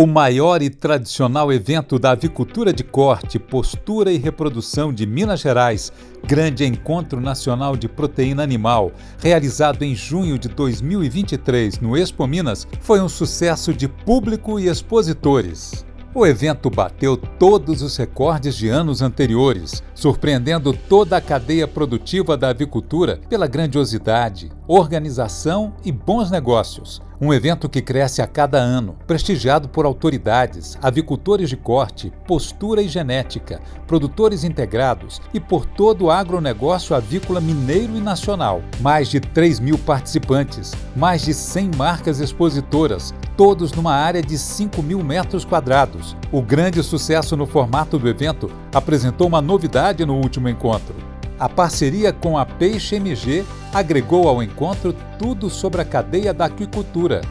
O maior e tradicional evento da avicultura de corte, postura e reprodução de Minas Gerais, Grande Encontro Nacional de Proteína Animal, realizado em junho de 2023 no Expo Minas, foi um sucesso de público e expositores. O evento bateu todos os recordes de anos anteriores, surpreendendo toda a cadeia produtiva da avicultura pela grandiosidade, organização e bons negócios. Um evento que cresce a cada ano, prestigiado por autoridades, avicultores de corte, postura e genética, produtores integrados e por todo o agronegócio avícola mineiro e nacional. Mais de 3.000 participantes, mais de 100 marcas expositoras, todos numa área de 5.000 metros quadrados. O grande sucesso no formato do evento apresentou uma novidade no último encontro. A parceria com a Peixe MG agregou ao encontro tudo sobre a cadeia da aquicultura.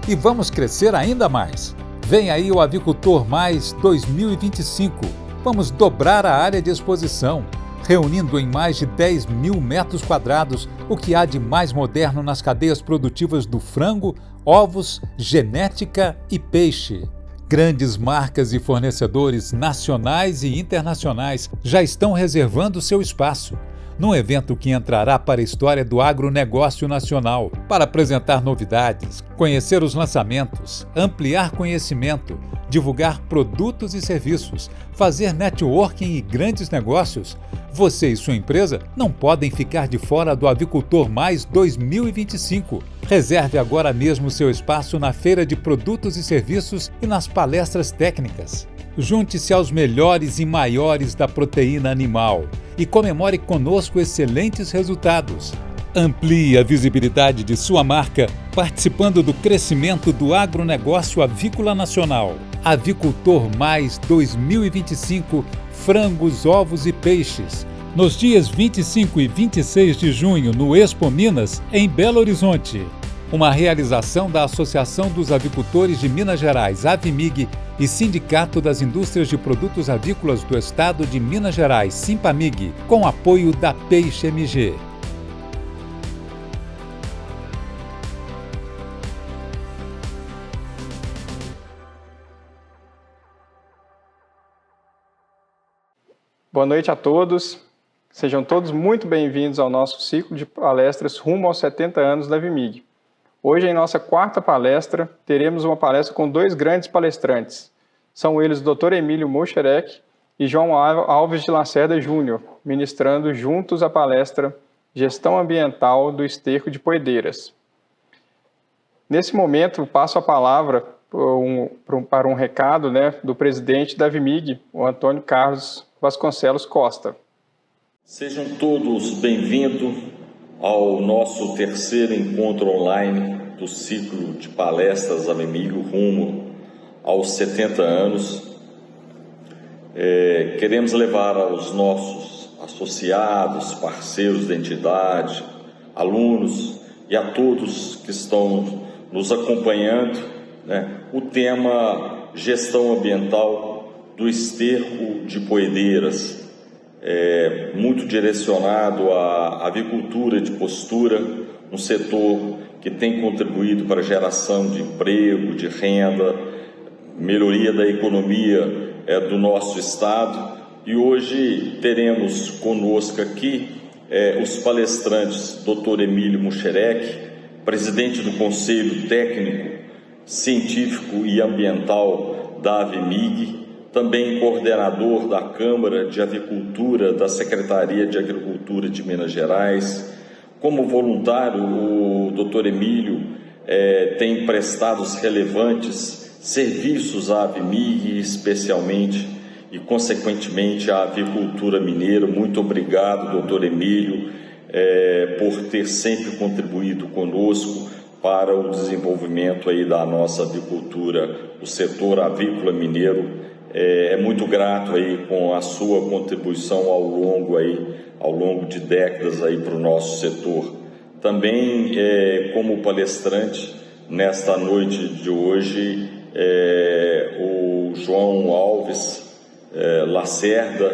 E vamos crescer ainda mais. Vem aí o Avicultor Mais 2025. Vamos dobrar a área de exposição, reunindo em mais de 10.000 metros quadrados o que há de mais moderno nas cadeias produtivas do frango, ovos, genética e peixe. Grandes marcas e fornecedores nacionais e internacionais já estão reservando seu espaço, num evento que entrará para a história do agronegócio nacional, para apresentar novidades, conhecer os lançamentos, ampliar conhecimento, divulgar produtos e serviços, fazer networking e grandes negócios. Você e sua empresa não podem ficar de fora do Avicultor Mais 2025. Reserve agora mesmo seu espaço na Feira de Produtos e Serviços e nas palestras técnicas. Junte-se aos melhores e maiores da proteína animal e comemore conosco excelentes resultados. Amplie a visibilidade de sua marca participando do crescimento do agronegócio avícola nacional. Avicultor Mais 2025, frangos, ovos e peixes. Nos dias 25 e 26 de junho no Expo Minas, em Belo Horizonte. Uma realização da Associação dos Avicultores de Minas Gerais, Avimig, e Sindicato das Indústrias de Produtos Avícolas do Estado de Minas Gerais, Simpamig, com apoio da Peixe MG. Boa noite a todos. Sejam todos muito bem-vindos ao nosso ciclo de palestras rumo aos 70 anos da Avimig. Hoje, em nossa quarta palestra, teremos uma palestra com dois grandes palestrantes. São eles o Dr. Emílio Mocherec e João Alves de Lacerda Júnior, ministrando juntos a palestra Gestão Ambiental do Esterco de Poedeiras. Nesse momento, passo a palavra para um recado do presidente da Avimig, o Antônio Carlos Vasconcelos Costa. Sejam todos bem-vindos ao nosso terceiro encontro online do ciclo de palestras Avimig rumo aos 70 anos. Queremos levar aos nossos associados, parceiros da entidade, alunos e a todos que estão nos acompanhando, o tema Gestão Ambiental do Esterco de Poedeiras, muito direcionado à avicultura de postura, um setor que tem contribuído para a geração de emprego, de renda, melhoria da economia do nosso estado. E hoje teremos conosco aqui os palestrantes Dr. Emílio Mocherec, presidente do Conselho Técnico, Científico e Ambiental da Avimig, também coordenador da Câmara de Avicultura da Secretaria de Agricultura de Minas Gerais. Como voluntário, o Dr. Emílio tem prestado os relevantes serviços à Avimig, especialmente e, consequentemente, à avicultura mineira. Muito obrigado, Dr. Emílio, por ter sempre contribuído conosco para o desenvolvimento aí da nossa avicultura, o setor avícola mineiro. Muito grato aí com a sua contribuição ao longo de décadas aí para o nosso setor. Também como palestrante nesta noite de hoje, o João Alves Lacerda,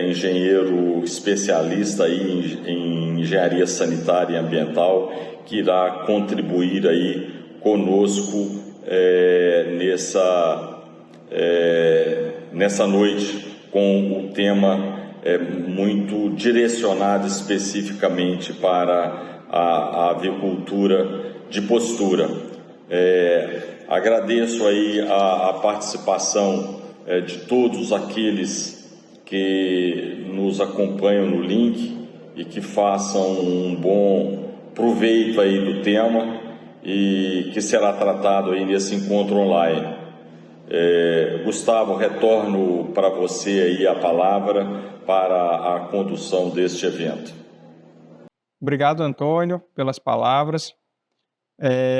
engenheiro especialista aí em engenharia sanitária e ambiental, que irá contribuir aí conosco nessa noite com o tema muito direcionado especificamente para a avicultura de postura. Agradeço aí a participação de todos aqueles que nos acompanham no link e que façam um bom proveito aí do tema e que será tratado aí nesse encontro online. Gustavo, retorno para você aí a palavra para a condução deste evento. Obrigado, Antônio, pelas palavras.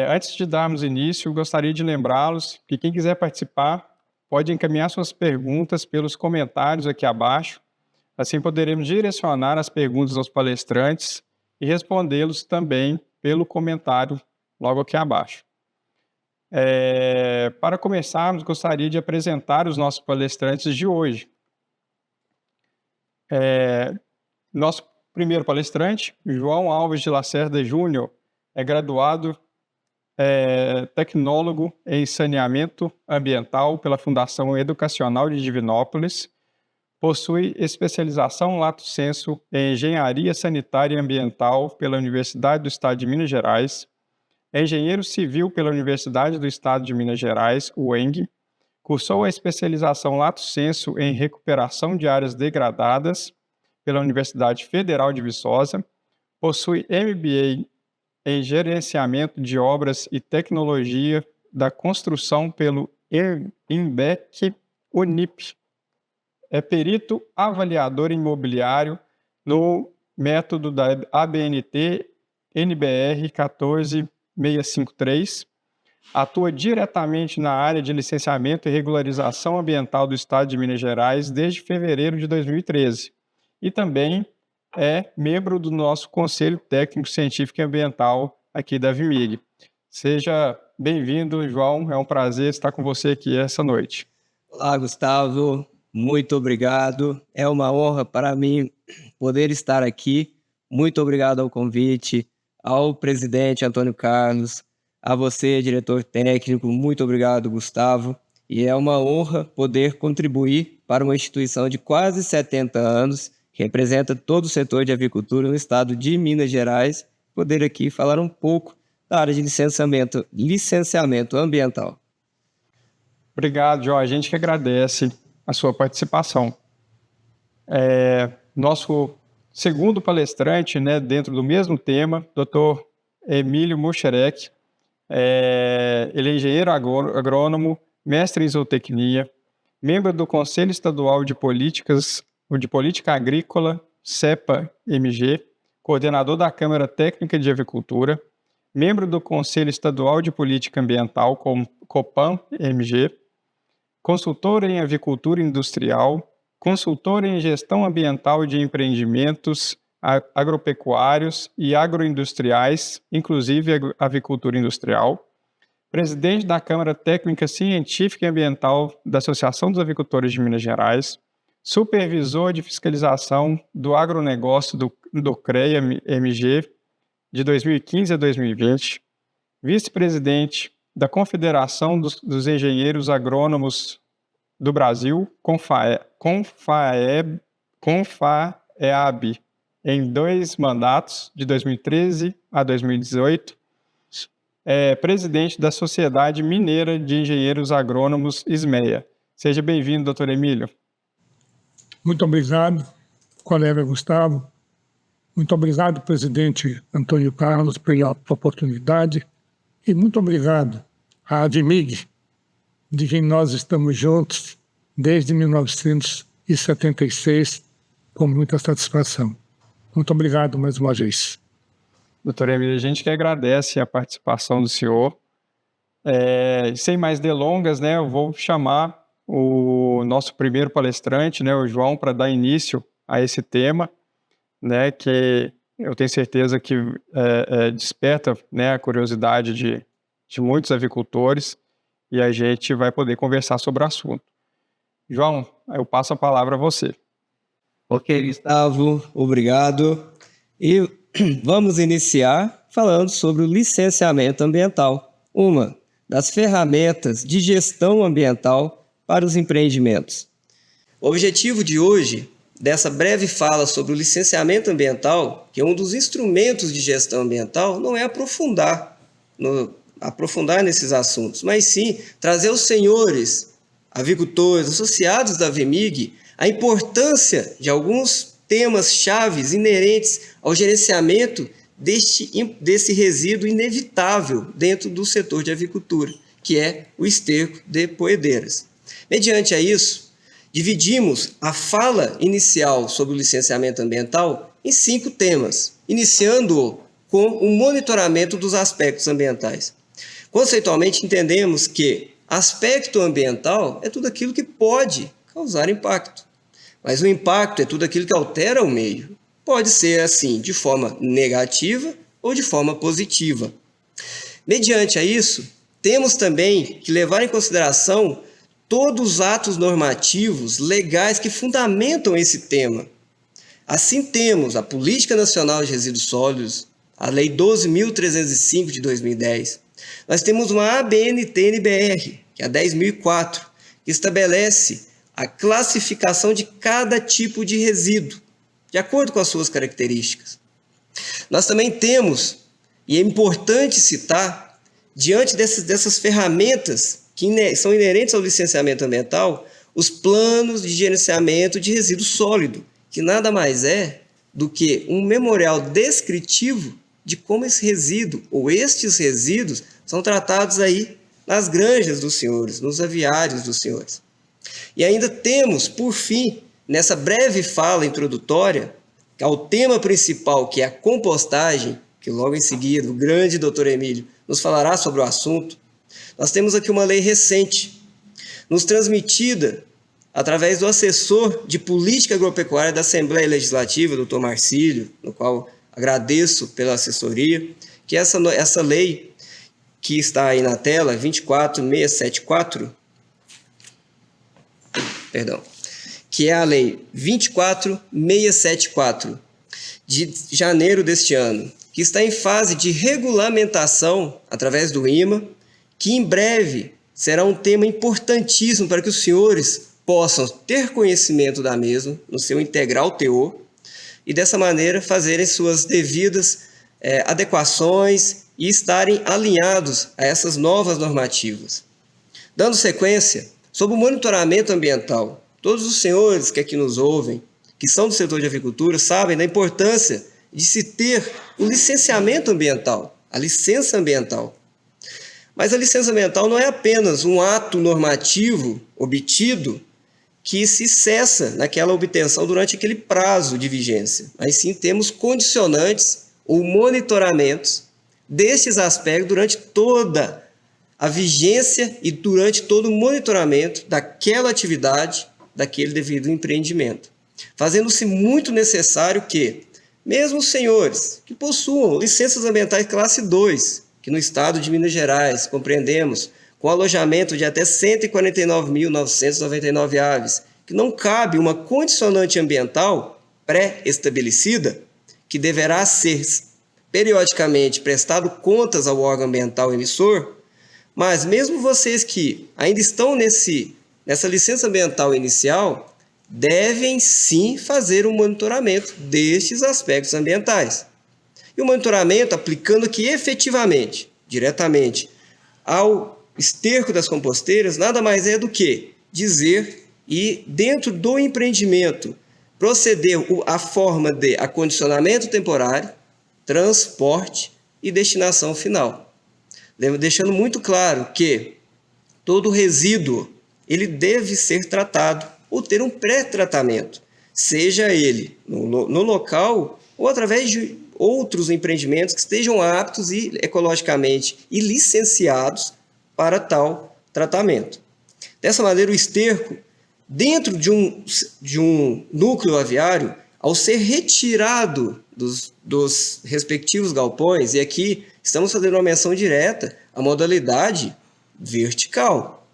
Antes de darmos início, gostaria de lembrá-los que quem quiser participar pode encaminhar suas perguntas pelos comentários aqui abaixo. Assim poderemos direcionar as perguntas aos palestrantes e respondê-los também pelo comentário logo aqui abaixo. Para começarmos, gostaria de apresentar os nossos palestrantes de hoje. Nosso primeiro palestrante, João Alves de Lacerda Júnior, é graduado tecnólogo em saneamento ambiental pela Fundação Educacional de Divinópolis, possui especialização lato sensu em engenharia sanitária e ambiental pela Universidade do Estado de Minas Gerais, é engenheiro civil pela Universidade do Estado de Minas Gerais, UENG, cursou a especialização lato sensu em recuperação de áreas degradadas pela Universidade Federal de Viçosa, possui MBA em gerenciamento de obras e tecnologia da construção pelo IMBEC Unip. É perito avaliador imobiliário no método da ABNT NBR 14653. Atua diretamente na área de licenciamento e regularização ambiental do Estado de Minas Gerais desde fevereiro de 2013. E também é membro do nosso Conselho Técnico Científico e Ambiental aqui da VIMIG. Seja bem-vindo, João. É um prazer estar com você aqui essa noite. Olá, Gustavo. Muito obrigado. É uma honra para mim poder estar aqui. Muito obrigado ao convite, ao presidente Antônio Carlos, a você, diretor técnico. Muito obrigado, Gustavo. E é uma honra poder contribuir para uma instituição de quase 70 anos que representa todo o setor de avicultura no estado de Minas Gerais, poder aqui falar um pouco da área de licenciamento ambiental. Obrigado, João. A gente que agradece a sua participação. Nosso segundo palestrante, dentro do mesmo tema, Dr. Emílio Muxerec, ele é engenheiro agrônomo, mestre em zootecnia, membro do Conselho Estadual de Política Agrícola, CEPA-MG, coordenador da Câmara Técnica de Avicultura, membro do Conselho Estadual de Política Ambiental, COPAM-MG, consultor em avicultura industrial, consultor em gestão ambiental de empreendimentos agropecuários e agroindustriais, inclusive avicultura industrial, presidente da Câmara Técnica Científica e Ambiental da Associação dos Avicultores de Minas Gerais, supervisor de fiscalização do agronegócio do CREA-MG de 2015 a 2020, vice-presidente da Confederação dos Engenheiros Agrônomos do Brasil, CONFAEAB, em 2 mandatos, de 2013 a 2018, presidente da Sociedade Mineira de Engenheiros Agrônomos, SMEA. Seja bem-vindo, doutor Emílio. Muito obrigado, colega Gustavo. Muito obrigado, presidente Antônio Carlos, pela oportunidade. E muito obrigado à ADMIG, de quem nós estamos juntos desde 1976, com muita satisfação. Muito obrigado mais uma vez. Doutor Emílio, a gente que agradece a participação do senhor. Sem mais delongas, eu vou chamar o nosso primeiro palestrante, o João, para dar início a esse tema, que eu tenho certeza que desperta a curiosidade de muitos avicultores, e a gente vai poder conversar sobre o assunto. João, eu passo a palavra a você. Ok, Gustavo, obrigado. E vamos iniciar falando sobre o licenciamento ambiental, uma das ferramentas de gestão ambiental para os empreendimentos. O objetivo de hoje, dessa breve fala sobre o licenciamento ambiental, que é um dos instrumentos de gestão ambiental, não é aprofundar nesses assuntos, mas sim trazer aos senhores avicultores, associados da VMIG, a importância de alguns temas chaves inerentes ao gerenciamento desse resíduo inevitável dentro do setor de avicultura, que é o esterco de poedeiras. Mediante a isso, dividimos a fala inicial sobre o licenciamento ambiental em 5 temas, iniciando com o monitoramento dos aspectos ambientais. Conceitualmente, entendemos que aspecto ambiental é tudo aquilo que pode causar impacto, mas o impacto é tudo aquilo que altera o meio. Pode ser assim, de forma negativa ou de forma positiva. Mediante a isso, temos também que levar em consideração todos os atos normativos, legais que fundamentam esse tema. Assim temos a Política Nacional de Resíduos Sólidos, a Lei 12.305 de 2010. Nós temos uma ABNT-NBR, que é a 10.004, que estabelece a classificação de cada tipo de resíduo, de acordo com as suas características. Nós também temos, e é importante citar, diante dessas ferramentas que são inerentes ao licenciamento ambiental, os planos de gerenciamento de resíduo sólido, que nada mais é do que um memorial descritivo de como esse resíduo, ou estes resíduos, são tratados aí nas granjas dos senhores, nos aviários dos senhores. E ainda temos, por fim, nessa breve fala introdutória, ao tema principal, que é a compostagem, que logo em seguida o grande Dr. Emílio nos falará sobre o assunto, nós temos aqui uma lei recente, nos transmitida através do assessor de política agropecuária da Assembleia Legislativa, Dr. Marcílio, no qual agradeço pela assessoria, que essa lei que está aí na tela, 24674, que é a lei 24674, de janeiro deste ano, que está em fase de regulamentação através do IMA, que em breve será um tema importantíssimo para que os senhores possam ter conhecimento da mesma, no seu integral teor, e dessa maneira fazerem suas devidas adequações e estarem alinhados a essas novas normativas. Dando sequência, sobre o monitoramento ambiental, todos os senhores que aqui nos ouvem, que são do setor de avicultura, sabem da importância de se ter o licenciamento ambiental, a licença ambiental. Mas a licença ambiental não é apenas um ato normativo obtido que se cessa naquela obtenção durante aquele prazo de vigência, mas sim temos condicionantes ou monitoramentos destes aspectos durante toda a vigência e durante todo o monitoramento daquela atividade, daquele devido empreendimento. Fazendo-se muito necessário que, mesmo os senhores que possuam licenças ambientais classe 2, que no estado de Minas Gerais compreendemos com alojamento de até 149.999 aves, que não cabe uma condicionante ambiental pré-estabelecida, que deverá ser periodicamente prestado contas ao órgão ambiental emissor, mas mesmo vocês que ainda estão nessa licença ambiental inicial, devem sim fazer um monitoramento destes aspectos ambientais. E o monitoramento aplicando aqui efetivamente, diretamente, ao esterco das composteiras, nada mais é do que dizer e, dentro do empreendimento, proceder a forma de acondicionamento temporário, transporte e destinação final. Deixando muito claro que todo resíduo ele deve ser tratado ou ter um pré-tratamento, seja ele no local ou através de outros empreendimentos que estejam aptos e ecologicamente e licenciados para tal tratamento. Dessa maneira, o esterco, dentro de um núcleo aviário, ao ser retirado dos respectivos galpões, e aqui estamos fazendo uma menção direta à modalidade vertical,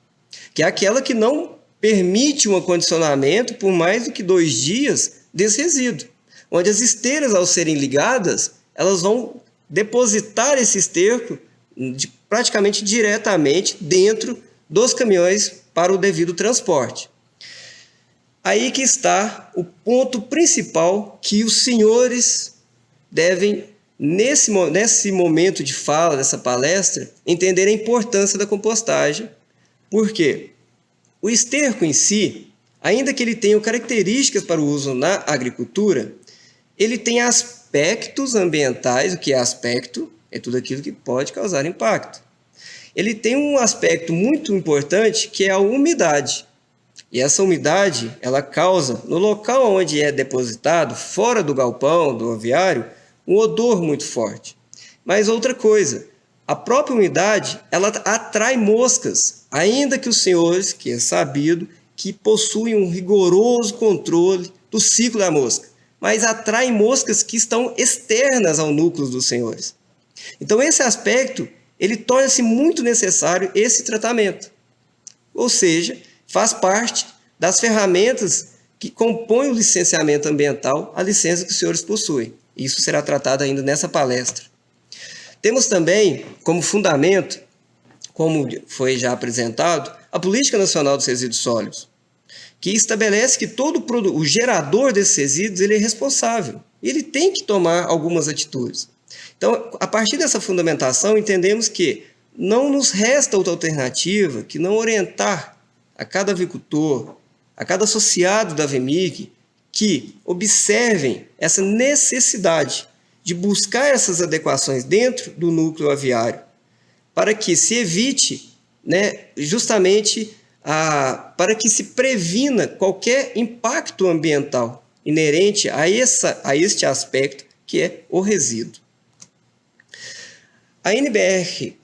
que é aquela que não permite um acondicionamento por mais do que 2 dias desse resíduo, onde as esteiras, ao serem ligadas, elas vão depositar esse esterco praticamente diretamente dentro dos caminhões para o devido transporte. Aí que está o ponto principal que os senhores devem, nesse momento de fala, dessa palestra, entender a importância da compostagem. Por quê? O esterco em si, ainda que ele tenha características para o uso na agricultura, ele tem aspectos ambientais. O que é aspecto? É tudo aquilo que pode causar impacto. Ele tem um aspecto muito importante, que é a umidade. E essa umidade, ela causa, no local onde é depositado, fora do galpão, do aviário, um odor muito forte. Mas outra coisa, a própria umidade, ela atrai moscas, ainda que os senhores, que é sabido, que possuem um rigoroso controle do ciclo da mosca, mas atraem moscas que estão externas ao núcleo dos senhores. Então, esse aspecto, ele torna-se muito necessário esse tratamento. Ou seja, faz parte das ferramentas que compõem o licenciamento ambiental, a licença que os senhores possuem. Isso será tratado ainda nessa palestra. Temos também, como fundamento, como foi já apresentado, a Política Nacional dos Resíduos Sólidos, que estabelece que todo o gerador desses resíduos ele é responsável. Ele tem que tomar algumas atitudes. Então, a partir dessa fundamentação, entendemos que não nos resta outra alternativa que não orientar a cada avicultor, a cada associado da VMIG, que observem essa necessidade de buscar essas adequações dentro do núcleo aviário, para que se evite, justamente, para que se previna qualquer impacto ambiental inerente a este aspecto, que é o resíduo. A NBR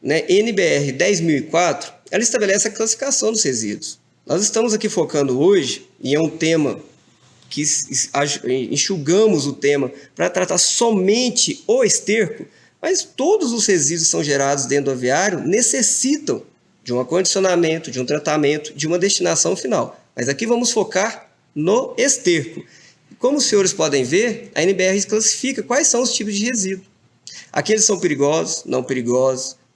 10.004, ela estabelece a classificação dos resíduos. Nós estamos aqui focando hoje, e é um tema que enxugamos o tema para tratar somente o esterco, mas todos os resíduos que são gerados dentro do aviário necessitam de um acondicionamento, de um tratamento, de uma destinação final. Mas aqui vamos focar no esterco. Como os senhores podem ver, a NBR classifica quais são os tipos de resíduo. Aqueles são perigosos,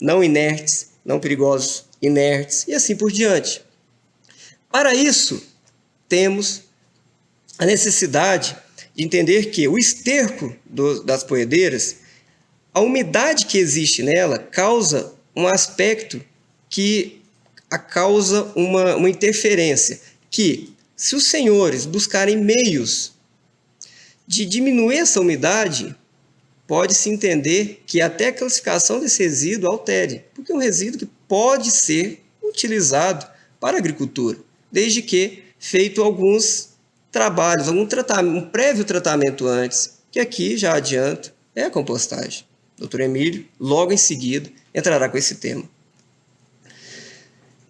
não inertes, não perigosos, inertes e assim por diante. Para isso, temos a necessidade de entender que o esterco das poedeiras, a umidade que existe nela causa um aspecto que causa uma interferência, que se os senhores buscarem meios de diminuir essa umidade, pode-se entender que até a classificação desse resíduo altere, porque é um resíduo que pode ser utilizado para a agricultura, desde que feito alguns trabalhos, um prévio tratamento antes, que aqui, já adianto, é a compostagem. O Dr. Emílio, logo em seguida, entrará com esse tema.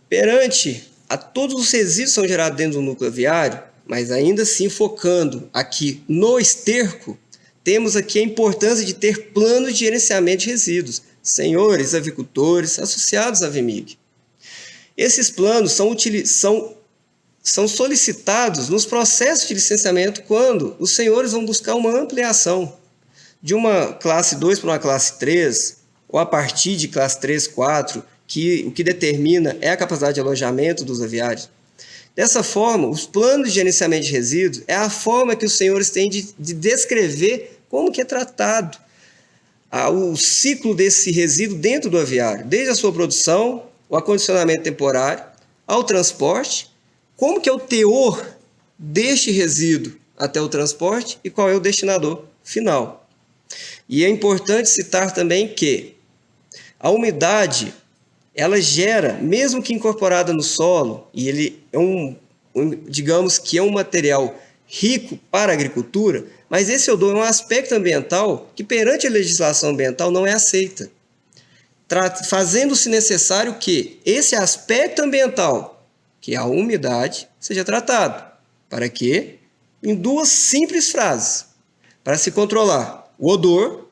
Perante a todos os resíduos que são gerados dentro do núcleo aviário, mas ainda assim focando aqui no esterco, temos aqui a importância de ter planos de gerenciamento de resíduos, senhores avicultores associados à VMIG. Esses planos são solicitados nos processos de licenciamento quando os senhores vão buscar uma ampliação de uma classe 2 para uma classe 3, ou a partir de classe 3, 4, que o que determina é a capacidade de alojamento dos aviários. Dessa forma, os planos de gerenciamento de resíduos é a forma que os senhores têm de descrever como que é tratado o ciclo desse resíduo dentro do aviário, desde a sua produção, o acondicionamento temporário, ao transporte, como que é o teor deste resíduo até o transporte e qual é o destinador final. E é importante citar também que a umidade, ela gera, mesmo que incorporada no solo, e ele é digamos que é um material rico para a agricultura, mas esse odor é um aspecto ambiental que perante a legislação ambiental não é aceita, fazendo-se necessário que esse aspecto ambiental, que é a umidade, seja tratado. Para quê? Em duas simples frases. Para se controlar o odor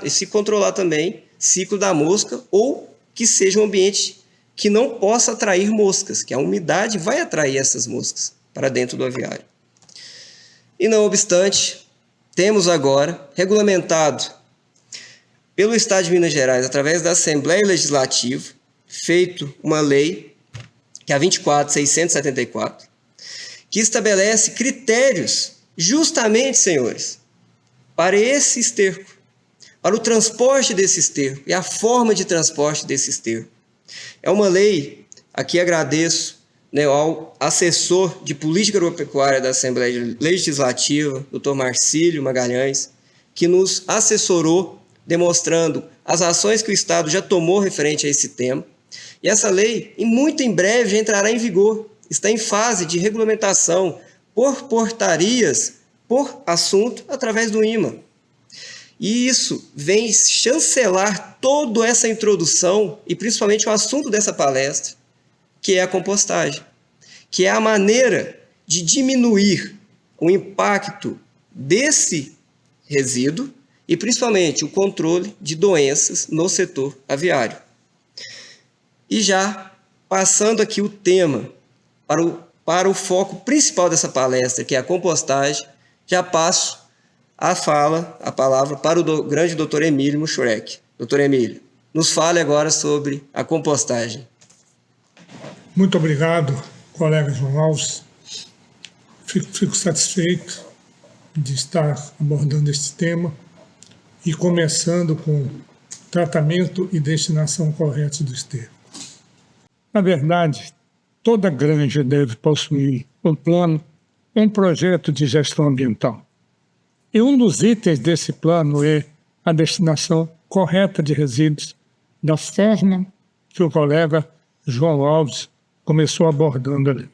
e se controlar também ciclo da mosca, ou que seja um ambiente que não possa atrair moscas, que a umidade vai atrair essas moscas para dentro do aviário. E não obstante, temos agora regulamentado pelo Estado de Minas Gerais, através da Assembleia Legislativa, feito uma lei que é a 24.674, que estabelece critérios, justamente, senhores, para esse esterco, para o transporte desse esterco e a forma de transporte desse esterco. É uma lei, aqui agradeço, né, ao assessor de política agropecuária da Assembleia Legislativa, Dr. Marcílio Magalhães, que nos assessorou, demonstrando as ações que o Estado já tomou referente a esse tema. E essa lei, muito em breve, já entrará em vigor. Está em fase de regulamentação por portarias, por assunto, através do IMA. E isso vem chancelar toda essa introdução e principalmente o assunto dessa palestra, que é a compostagem, que é a maneira de diminuir o impacto desse resíduo e principalmente o controle de doenças no setor aviário. E já passando aqui o tema para o foco principal dessa palestra, que é a compostagem, já passo a palavra para o grande doutor Emílio Mushurek. Doutor Emílio, nos fale agora sobre a compostagem. Muito obrigado, colega João Alves. Fico satisfeito de estar abordando este tema e começando com tratamento e destinação corretos do esterco. Na verdade, toda granja deve possuir um plano, um projeto de gestão ambiental. E um dos itens desse plano é a destinação correta de resíduos, da forma que o colega João Alves começou abordando ali.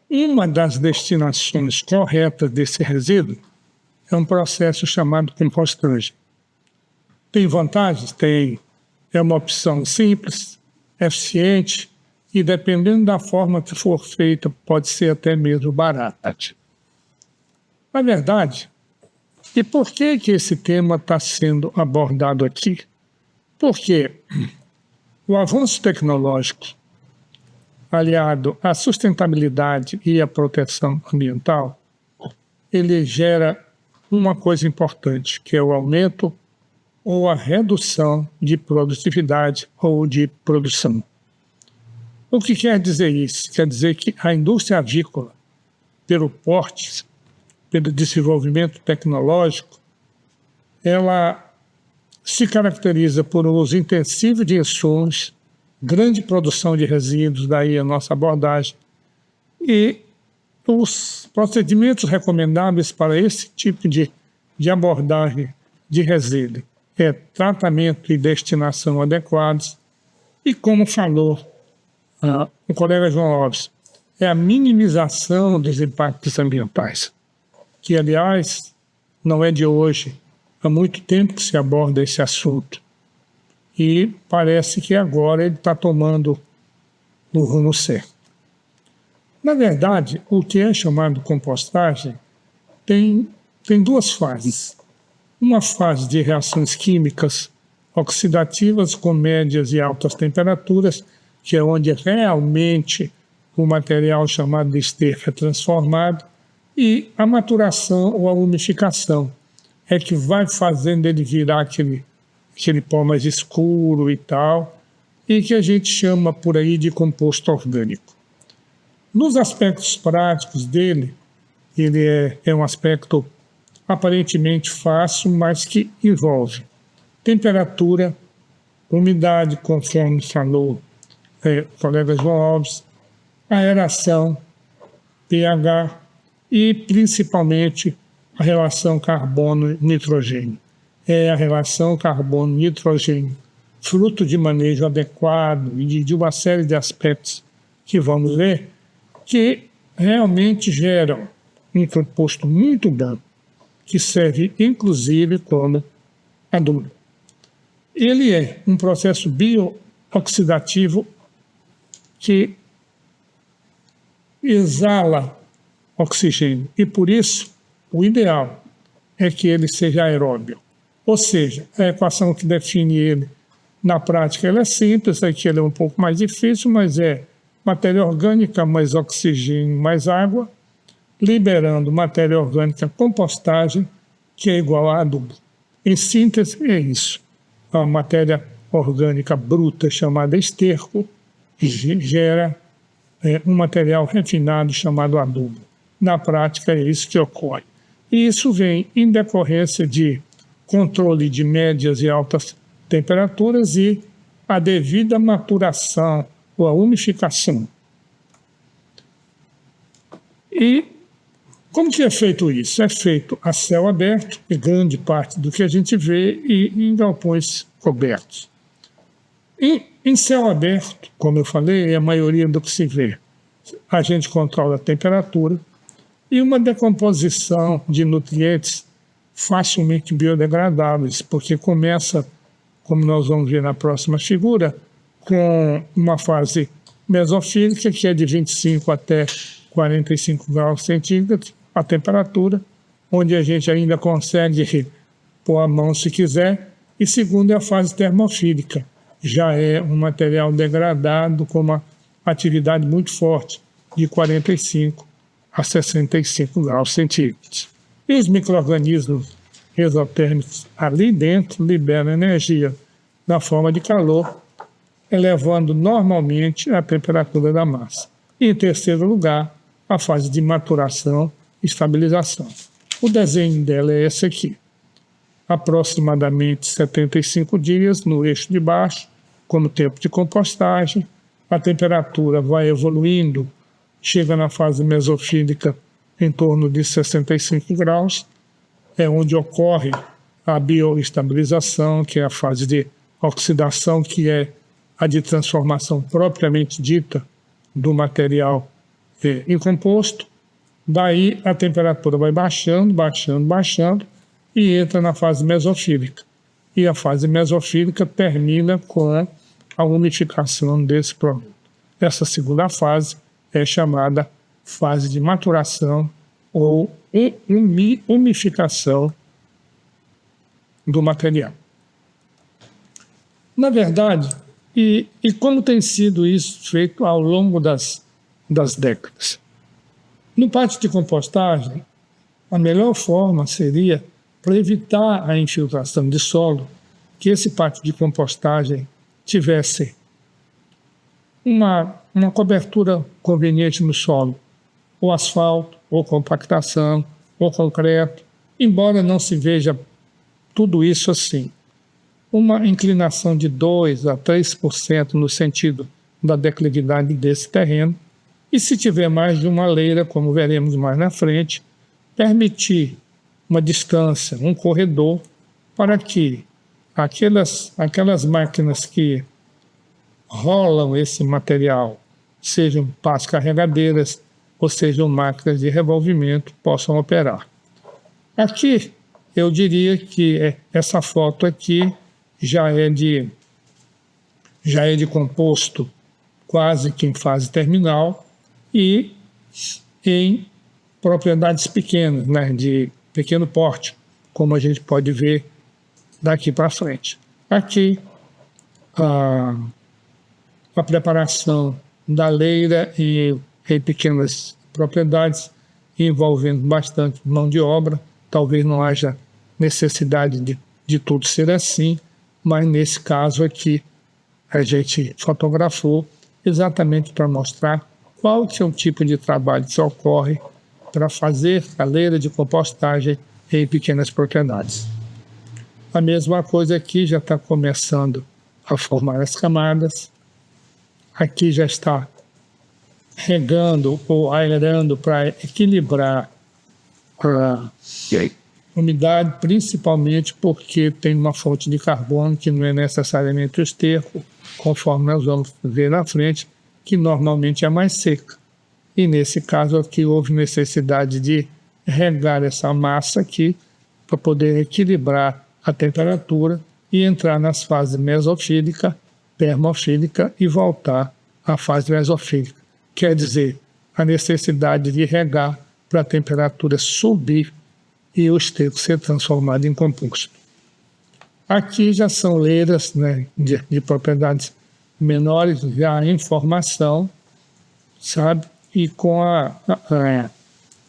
Uma das destinações corretas desse resíduo é um processo chamado compostagem. Tem vantagens? Tem. É uma opção simples, eficiente e, dependendo da forma que for feita, pode ser até mesmo barata. Na verdade, e por que esse tema está sendo abordado aqui? Porque o avanço tecnológico, aliado à sustentabilidade e à proteção ambiental, ele gera uma coisa importante, que é o aumento ou a redução de produtividade ou de produção. O que quer dizer isso? Quer dizer que a indústria avícola, pelo porte, pelo desenvolvimento tecnológico, ela se caracteriza por um uso intensivo de insumos, grande produção de resíduos, daí a nossa abordagem, e os procedimentos recomendáveis para esse tipo de abordagem de resíduo é tratamento e destinação adequados e, como falou o colega João Alves, é a minimização dos impactos ambientais, que, aliás, não é de hoje, há muito tempo que se aborda esse assunto. E parece que agora ele está tomando o rumo certo. Na verdade, o que é chamado compostagem tem duas fases. Uma fase de reações químicas oxidativas com médias e altas temperaturas, que é onde realmente o material chamado de esterco é transformado, e a maturação ou a umificação é que vai fazendo ele virar aquele pó mais escuro e tal, e que a gente chama por aí de composto orgânico. Nos aspectos práticos dele, ele é um aspecto aparentemente fácil, mas que envolve temperatura, umidade, conforme falou o colega João Alves, aeração, pH e principalmente a relação carbono-nitrogênio. É a relação carbono-nitrogênio, fruto de manejo adequado e de uma série de aspectos que vamos ver, que realmente geram um composto muito bom, que serve inclusive como adubo. Ele é um processo bio-oxidativo que exala oxigênio e, por isso, o ideal é que ele seja aeróbio. Ou seja, a equação que define ele na prática ela é simples, aqui ele é um pouco mais difícil, mas é matéria orgânica mais oxigênio mais água, liberando matéria orgânica compostagem, que é igual a adubo. Em síntese, é isso. A matéria orgânica bruta chamada esterco gera um material refinado chamado adubo. Na prática, é isso que ocorre. E isso vem em decorrência de controle de médias e altas temperaturas e a devida maturação ou a umificação. E como que é feito isso? É feito a céu aberto, que grande parte do que a gente vê, e em galpões cobertos. E em céu aberto, como eu falei, é a maioria do que se vê. A gente controla a temperatura e uma decomposição de nutrientes facilmente biodegradáveis, porque começa, como nós vamos ver na próxima figura, com uma fase mesofílica, que é de 25 até 45 graus centígrados, a temperatura, onde a gente ainda consegue pôr a mão se quiser, e segundo é a fase termofílica, já é um material degradado com uma atividade muito forte, de 45 a 65 graus centígrados. E os micro-organismos exotérmicos ali dentro liberam energia na forma de calor, elevando normalmente a temperatura da massa. E em terceiro lugar, a fase de maturação e estabilização. O desenho dela é esse aqui. Aproximadamente 75 dias no eixo de baixo, como tempo de compostagem, a temperatura vai evoluindo, chega na fase mesofílica em torno de 65 graus, é onde ocorre a bioestabilização, que é a fase de oxidação, que é a de transformação propriamente dita do material em composto. Daí a temperatura vai baixando, baixando, baixando e entra na fase mesofílica. E a fase mesofílica termina com a umificação desse produto. Essa segunda fase é chamada fase de maturação ou umificação do material. Na verdade, e como tem sido isso feito ao longo das décadas? No pátio de compostagem, a melhor forma seria, para evitar a infiltração de solo, que esse pátio de compostagem tivesse uma cobertura conveniente no solo, ou asfalto, ou compactação, ou concreto, embora não se veja tudo isso assim. Uma inclinação de 2 a 3% no sentido da declividade desse terreno, e se tiver mais de uma leira, como veremos mais na frente, permitir uma distância, um corredor, para que aquelas máquinas que rolam esse material, sejam pás carregadeiras ou sejam máquinas de revolvimento, possam operar. Aqui, eu diria que essa foto aqui já é de composto quase que em fase terminal e em propriedades pequenas, né, de pequeno porte, como a gente pode ver daqui para frente. Aqui, a preparação da leira em pequenas propriedades, envolvendo bastante mão de obra. Talvez não haja necessidade de tudo ser assim, mas nesse caso aqui a gente fotografou exatamente para mostrar qual que é o tipo de trabalho que ocorre para fazer a leira de compostagem em pequenas propriedades. A mesma coisa aqui, já está começando a formar as camadas. Aqui já está regando ou aerando para equilibrar a umidade, principalmente porque tem uma fonte de carbono que não é necessariamente o esterco, conforme nós vamos ver na frente, que normalmente é mais seca. E nesse caso aqui houve necessidade de regar essa massa aqui para poder equilibrar a temperatura e entrar nas fases mesofílica, termofílica e voltar à fase mesofílica. Quer dizer, a necessidade de regar para a temperatura subir e o esterco ser transformado em composto. Aqui já são leiras, né, de propriedades menores, já em formação, sabe? E com a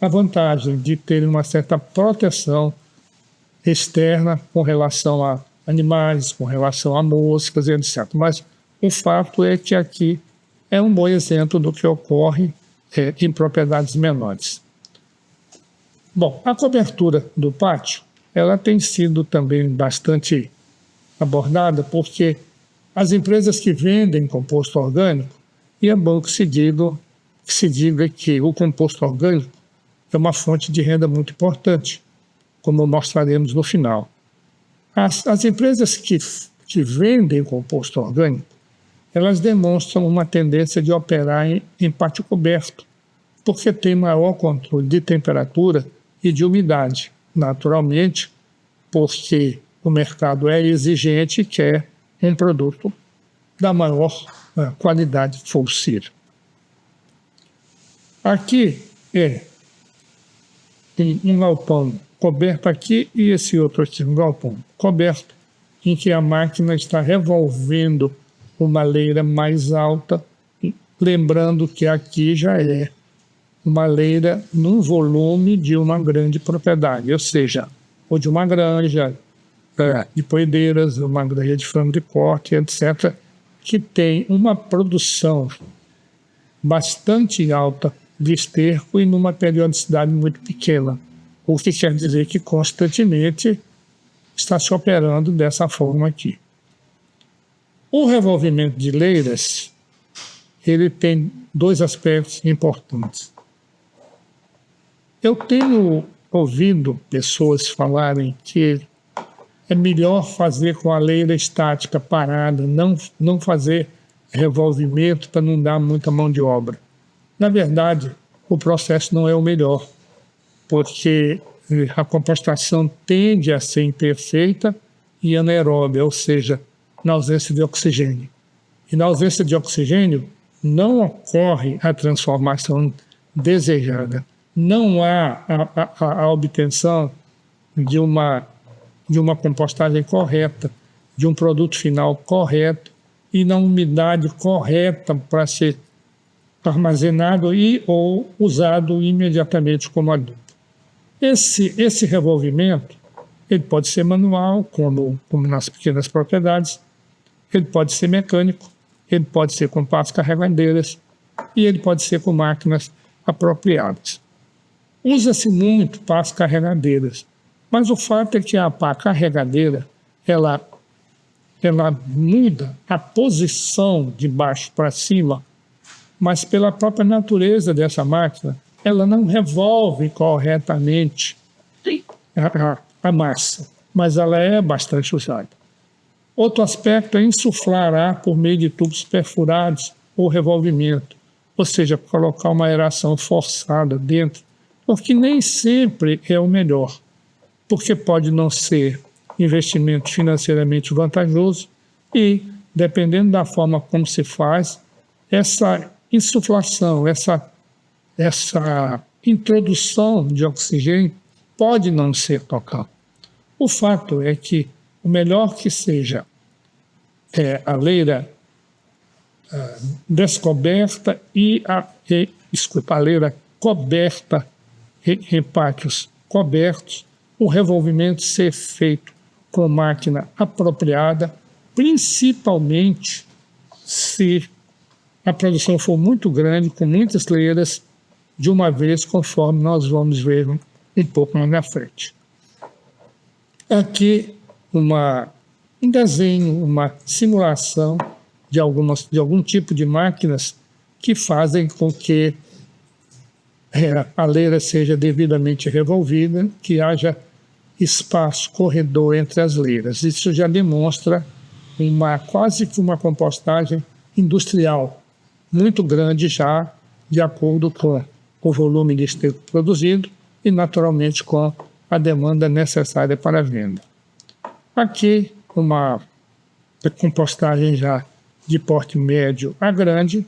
vantagem de ter uma certa proteção externa com relação a animais, com relação a moscas, etc. Mas o fato é que aqui é um bom exemplo do que ocorre em propriedades menores. Bom, a cobertura do pátio, ela tem sido também bastante abordada, porque as empresas que vendem composto orgânico, e é bom que se diga que o composto orgânico é uma fonte de renda muito importante, como mostraremos no final. As empresas que vendem composto orgânico, elas demonstram uma tendência de operar em pátio coberto, porque tem maior controle de temperatura e de umidade, naturalmente, porque o mercado é exigente e quer um produto da maior qualidade possível. Aqui tem um galpão coberto aqui e esse outro aqui, um galpão coberto, em que a máquina está revolvendo uma leira mais alta, lembrando que aqui já é uma leira num volume de uma grande propriedade, ou seja, ou de uma granja de poedeiras, uma granja de frango de corte, etc., que tem uma produção bastante alta de esterco e numa periodicidade muito pequena, o que quer dizer que constantemente está se operando dessa forma aqui. O revolvimento de leiras, ele tem dois aspectos importantes. Eu tenho ouvido pessoas falarem que é melhor fazer com a leira estática parada, não fazer revolvimento para não dar muita mão de obra. Na verdade, o processo não é o melhor, porque a compostação tende a ser imperfeita e anaeróbia, ou seja, na ausência de oxigênio. E na ausência de oxigênio não ocorre a transformação desejada. Não há a obtenção de uma compostagem correta, de um produto final correto e na umidade correta para ser armazenado e ou usado imediatamente como adubo. Esse revolvimento, ele pode ser manual, como nas pequenas propriedades, ele pode ser mecânico, ele pode ser com pás carregadeiras e ele pode ser com máquinas apropriadas. Usa-se muito pás carregadeiras, mas o fato é que a pá carregadeira, ela muda a posição de baixo para cima, mas pela própria natureza dessa máquina, ela não revolve corretamente a massa, mas ela é bastante usada. Outro aspecto é insuflar ar por meio de tubos perfurados ou revolvimento, ou seja, colocar uma aeração forçada dentro, porque nem sempre é o melhor, porque pode não ser investimento financeiramente vantajoso e, dependendo da forma como se faz, essa insuflação, essa introdução de oxigênio pode não ser total. O fato é que o melhor que seja a leira descoberta a leira coberta em pátios cobertos, o revolvimento ser feito com máquina apropriada, principalmente se a produção for muito grande, com muitas leiras de uma vez, conforme nós vamos ver um pouco mais na frente. Aqui um desenho, uma simulação de algum tipo de máquinas que fazem com que a leira seja devidamente revolvida, que haja espaço, corredor entre as leiras. Isso já demonstra quase que uma compostagem industrial muito grande já, de acordo com o volume de esterco produzido e, naturalmente, com a demanda necessária para a venda. Aqui, uma compostagem já de porte médio a grande,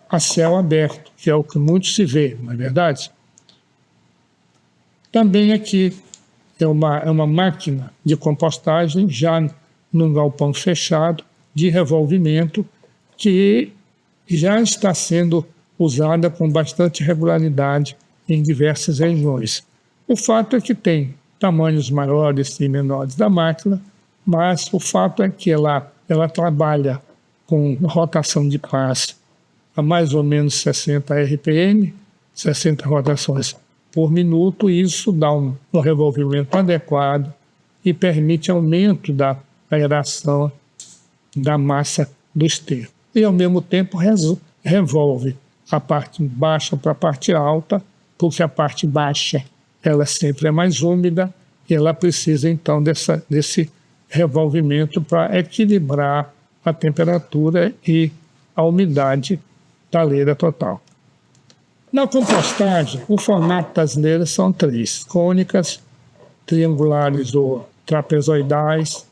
a céu aberto, que é o que muito se vê, não é verdade? Também aqui é uma máquina de compostagem já num galpão fechado de revolvimento que já está sendo usada com bastante regularidade em diversas regiões. O fato é que tem tamanhos maiores e menores da máquina, mas o fato é que ela trabalha com rotação de pás a mais ou menos 60 RPM, 60 rotações por minuto, e isso dá um revolvimento adequado e permite aumento da aeração da massa do esterco. E, ao mesmo tempo, revolve a parte baixa para a parte alta, porque a parte baixa ela sempre é mais úmida e ela precisa, então, desse revolvimento para equilibrar a temperatura e a umidade da leira total. Na compostagem, o formato das leiras são 3: cônicas, triangulares ou trapezoidais.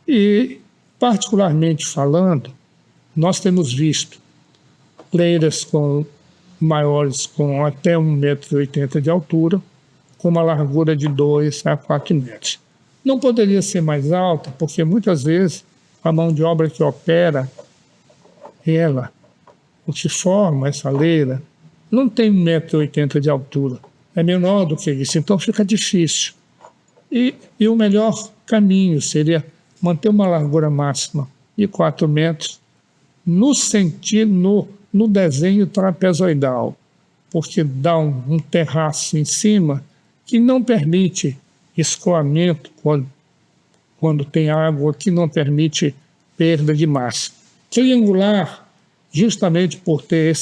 E, particularmente falando, nós temos visto leiras maiores com até 1,80 m de altura, com uma largura de 2 a 4 metros. Não poderia ser mais alta, porque muitas vezes a mão de obra que opera o que forma essa leira, não tem 1,80 m de altura, é menor do que isso, então fica difícil. E o melhor caminho seria manter uma largura máxima de 4 metros no desenho trapezoidal, porque dá um terraço em cima que não permite escoamento quando tem água, que não permite perda de massa. Triangular, justamente por ter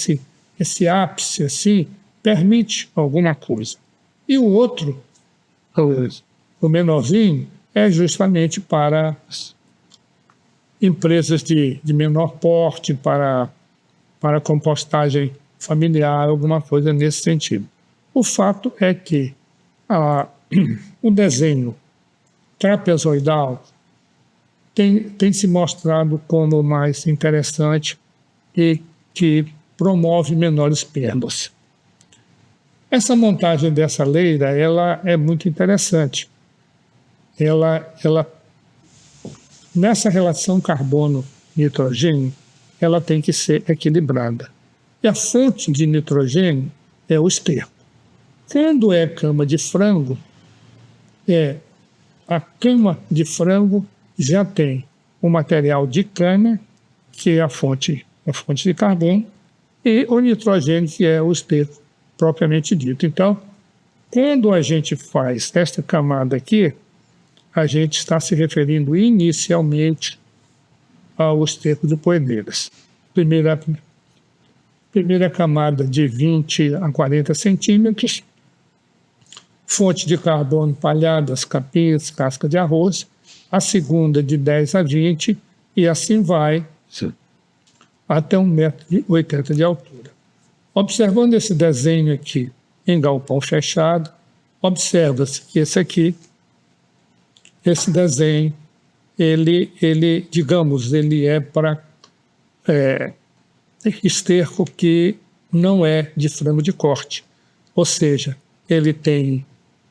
esse ápice assim, permite alguma coisa. E o outro, o menorzinho, é justamente para empresas de menor porte, para compostagem familiar, alguma coisa nesse sentido. O fato é que o desenho trapezoidal tem se mostrado como mais interessante e que promove menores perdas. Essa montagem dessa leira, ela é muito interessante. Nessa relação carbono-nitrogênio, ela tem que ser equilibrada. E a fonte de nitrogênio é o esterco. Quando é cama de frango, a cama de frango já tem o material de cana, que é a fonte de carbono, e o nitrogênio, que é o esterco propriamente dito. Então, quando a gente faz esta camada aqui, a gente está se referindo inicialmente ao esterco de poedeiras. Primeira camada de 20 a 40 centímetros, fonte de carbono, palhadas, capins, casca de arroz. A segunda de 10 a 20 e assim vai até 1,80 m de altura. Observando esse desenho aqui em galpão fechado, observa-se que esse desenho, ele é para esterco que não é de frango de corte. Ou seja, ele tem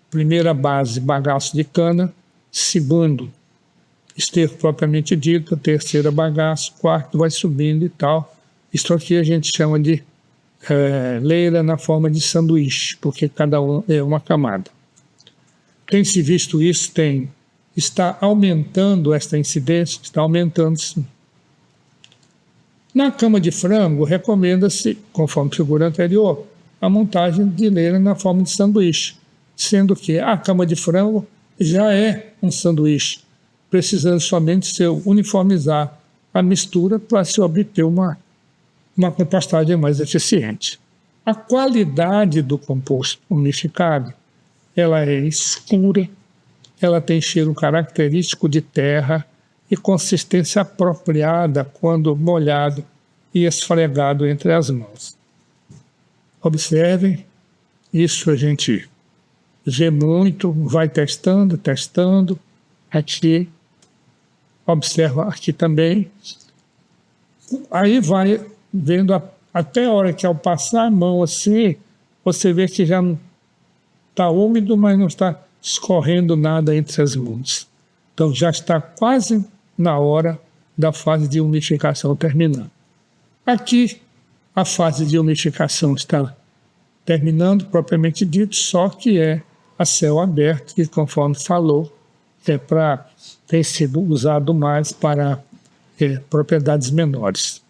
primeira base, bagaço de cana, segundo, esterco propriamente dito, terceira, bagaço, quarto, vai subindo e tal. Isso aqui a gente chama de leira na forma de sanduíche, porque cada um é uma camada. Tem-se visto isso? Está aumentando esta incidência? Está aumentando, sim. Na cama de frango, recomenda-se, conforme figura anterior, a montagem de leira na forma de sanduíche, sendo que a cama de frango já é um sanduíche, precisando somente se uniformizar a mistura para se obter uma compostagem mais eficiente. A qualidade do composto umidificado, ela é escura, ela tem cheiro característico de terra e consistência apropriada quando molhado e esfregado entre as mãos. Observem, isso a gente vê muito, vai testando, aqui, observa aqui também. Aí vai vendo até a hora que ao passar a mão assim, você vê que já está úmido, mas não está escorrendo nada entre as mãos. Então já está quase na hora da fase de umidificação terminando. Aqui a fase de umidificação está terminando, propriamente dito, só que é a céu aberto, que conforme falou, tem sido usado mais para propriedades menores.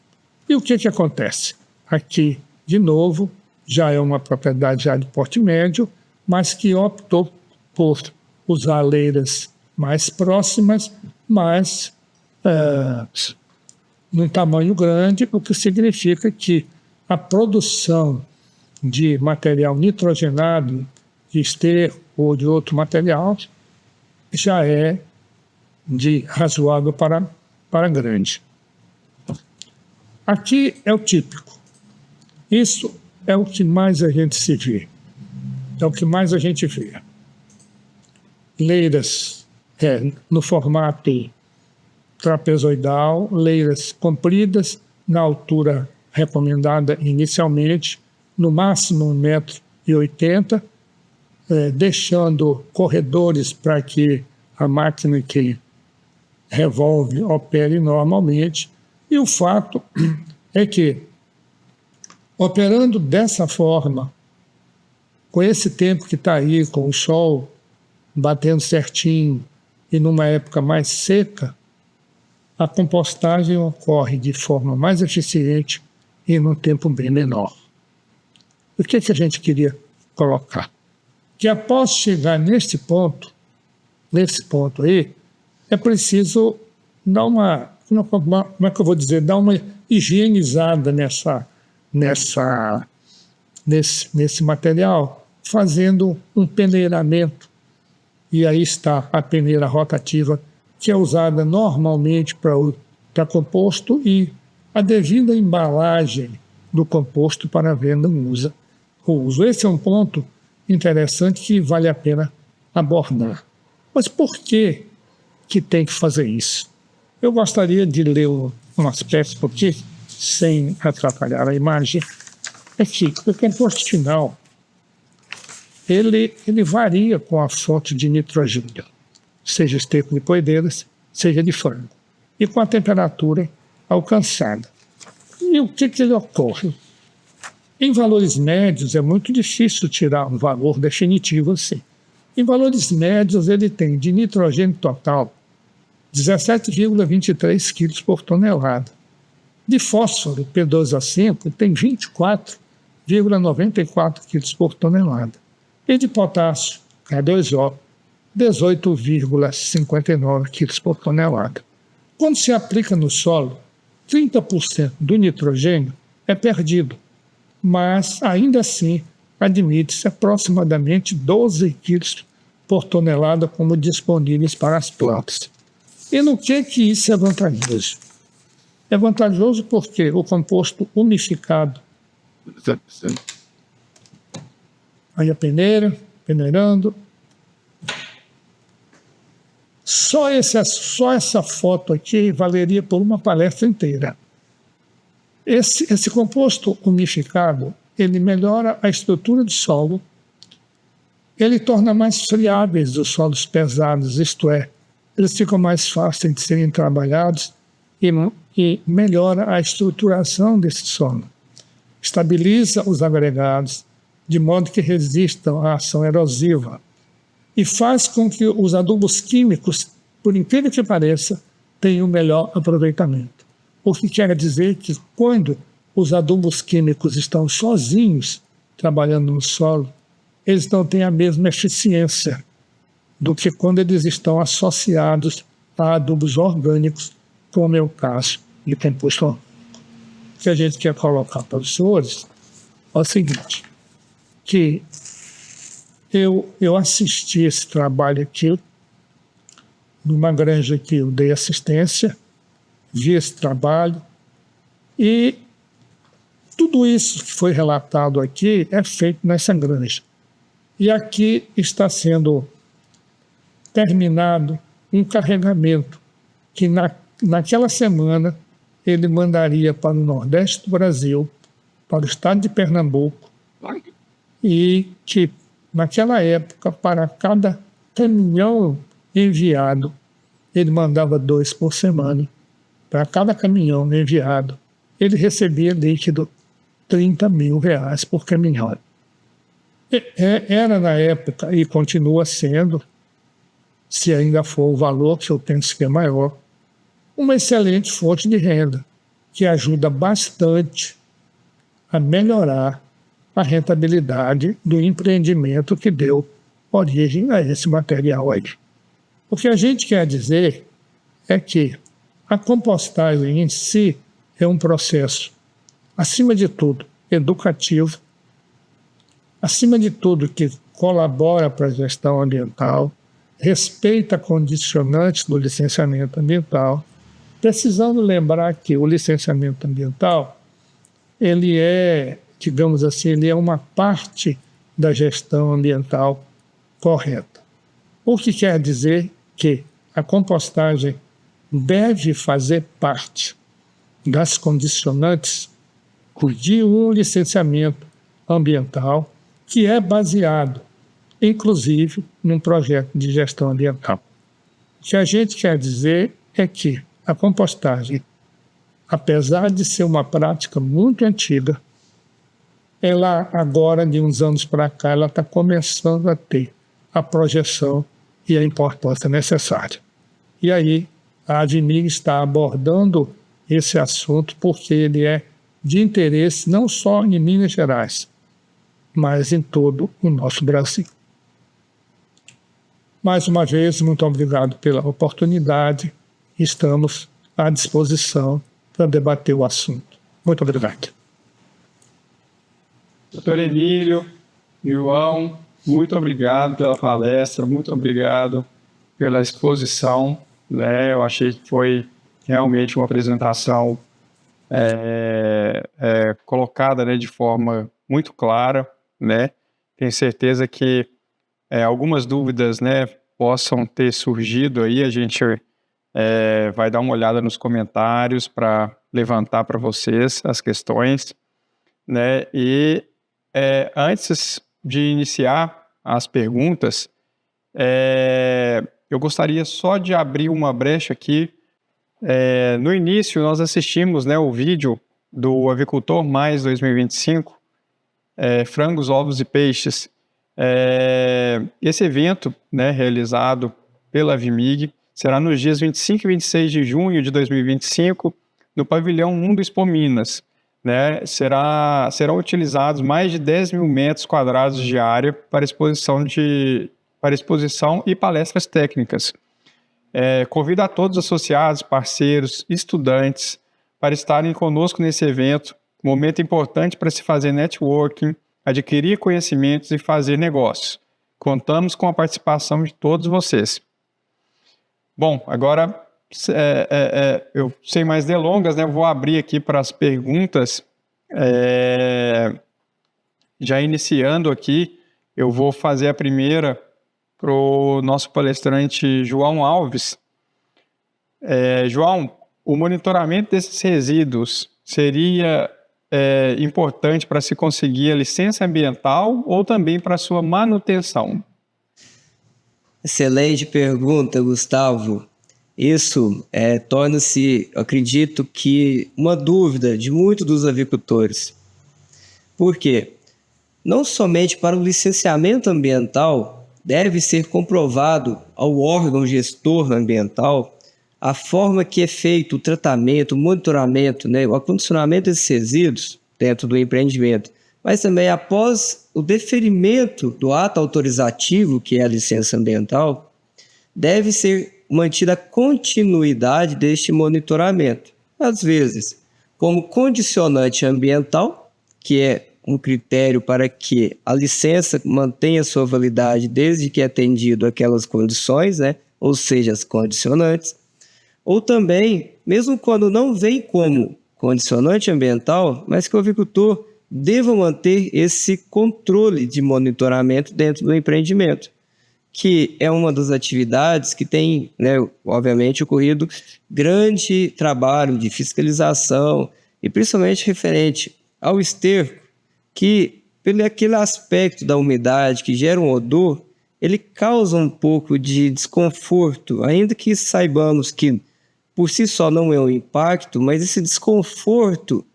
E o que acontece? aqui, de novo, já é uma propriedade já de porte médio, mas que optou por usar leiras mais próximas, mas num tamanho grande, o que significa que a produção de material nitrogenado, de esterco ou de outro material, já é de razoável para grande. Aqui é o típico. Isso é o que mais a gente se vê. É o que mais a gente vê. Leiras no formato trapezoidal, leiras compridas, na altura recomendada inicialmente, no máximo 1,80 m, deixando corredores para que a máquina que revolve opere normalmente. E o fato é que, operando dessa forma, com esse tempo que está aí, com o sol batendo certinho e numa época mais seca, a compostagem ocorre de forma mais eficiente e num tempo bem menor. O que a gente queria colocar? Que após chegar nesse ponto aí, é preciso dar como é que eu vou dizer, dar uma higienizada nesse material, fazendo um peneiramento. E aí está a peneira rotativa, que é usada normalmente para composto, e a devida embalagem do composto para venda ou uso. Esse é um ponto interessante que vale a pena abordar. Mas por que tem que fazer isso? Eu gostaria de ler um aspecto aqui, sem atrapalhar a imagem. É que o composto final ele varia com a fonte de nitrogênio, seja esterco de poedeiras, seja de frango, e com a temperatura alcançada. E o que ele ocorre? Em valores médios é muito difícil tirar um valor definitivo assim. Em valores médios ele tem de nitrogênio total 17,23 kg por tonelada. De fósforo, P2O5, tem 24,94 kg por tonelada. E de potássio, K2O, 18,59 kg por tonelada. Quando se aplica no solo, 30% do nitrogênio é perdido, mas ainda assim admite-se aproximadamente 12 kg por tonelada como disponíveis para as plantas. E no que isso é vantajoso? É vantajoso porque o composto umificado, aí a peneirando, só essa foto aqui valeria por uma palestra inteira. Esse composto umificado, ele melhora a estrutura do solo, ele torna mais friáveis os solos pesados, isto é, eles ficam mais fáceis de serem trabalhados e melhora a estruturação desse solo. Estabiliza os agregados, de modo que resistam à ação erosiva, e faz com que os adubos químicos, por incrível que pareça, tenham melhor aproveitamento. O que quer dizer que quando os adubos químicos estão sozinhos trabalhando no solo, eles não têm a mesma eficiência do que quando eles estão associados a adubos orgânicos, como é o caso de composto orgânico. O que a gente quer colocar para os senhores é o seguinte, que eu assisti esse trabalho aqui numa granja que eu dei assistência, vi esse trabalho, e tudo isso que foi relatado aqui é feito nessa granja. E aqui está sendo terminado um carregamento que naquela semana ele mandaria para o Nordeste do Brasil, para o estado de Pernambuco, e que naquela época, para cada caminhão enviado, ele mandava 2 por semana. Para cada caminhão enviado, ele recebia líquido R$30 mil por caminhão. Era na época, e continua sendo, se ainda for o valor, que eu penso que é maior, uma excelente fonte de renda, que ajuda bastante a melhorar a rentabilidade do empreendimento que deu origem a esse material aí. O que a gente quer dizer é que a compostagem em si é um processo, acima de tudo, educativo, acima de tudo, que colabora para a gestão ambiental, respeita condicionantes do licenciamento ambiental, precisando lembrar que o licenciamento ambiental, ele é, digamos assim, ele é uma parte da gestão ambiental correta. O que quer dizer que a compostagem deve fazer parte das condicionantes de um licenciamento ambiental que é baseado, inclusive, num projeto de gestão ambiental. O que a gente quer dizer é que a compostagem, apesar de ser uma prática muito antiga, ela agora, de uns anos para cá, ela está começando a ter a projeção e a importância necessária. E aí, a AVMIG está abordando esse assunto porque ele é de interesse não só em Minas Gerais, mas em todo o nosso Brasil. Mais uma vez, muito obrigado pela oportunidade. Estamos à disposição para debater o assunto. Muito obrigado. Doutor Emílio, João, muito obrigado pela palestra, muito obrigado pela exposição, né? Eu achei que foi realmente uma apresentação colocada, né, de forma muito clara, né? Tenho certeza que algumas dúvidas, né, possam ter surgido aí. A gente vai dar uma olhada nos comentários para levantar para vocês as questões, né? E antes de iniciar as perguntas, eu gostaria só de abrir uma brecha aqui. No início, nós assistimos, né, o vídeo do Avicultor Mais 2025, Frangos, Ovos e Peixes. Esse evento, né, realizado pela AVMIG, será nos dias 25 e 26 de junho de 2025, no pavilhão Mundo Expo Minas. Né? Serão utilizados mais de 10 mil metros quadrados de área para exposição e palestras técnicas. Convido a todos os associados, parceiros, estudantes para estarem conosco nesse evento, momento importante para se fazer networking, adquirir conhecimentos e fazer negócios. Contamos com a participação de todos vocês. Bom, agora, eu sem mais delongas, né, vou abrir aqui para as perguntas. Já iniciando aqui, eu vou fazer a primeira para o nosso palestrante João Alves. João, o monitoramento desses resíduos seria importante para se conseguir a licença ambiental ou também para a sua manutenção? Excelente pergunta, Gustavo. Isso torna-se, acredito que, uma dúvida de muitos dos avicultores. Por quê? Não somente para o licenciamento ambiental deve ser comprovado ao órgão gestor ambiental a forma que é feito o tratamento, o monitoramento, né, o acondicionamento desses resíduos dentro do empreendimento, mas também após o deferimento do ato autorizativo, que é a licença ambiental, deve ser mantida a continuidade deste monitoramento. Às vezes, como condicionante ambiental, que é um critério para que a licença mantenha sua validade desde que é atendido aquelas condições, né? Ou seja, as condicionantes, ou também, mesmo quando não vem como condicionante ambiental, mas que o avicultor deva manter esse controle de monitoramento dentro do empreendimento, que é uma das atividades que tem, né, obviamente, ocorrido grande trabalho de fiscalização, e principalmente referente ao esterco, que, pelo aquele aspecto da umidade que gera um odor, ele causa um pouco de desconforto, ainda que saibamos que por si só não é um impacto, mas esse desconforto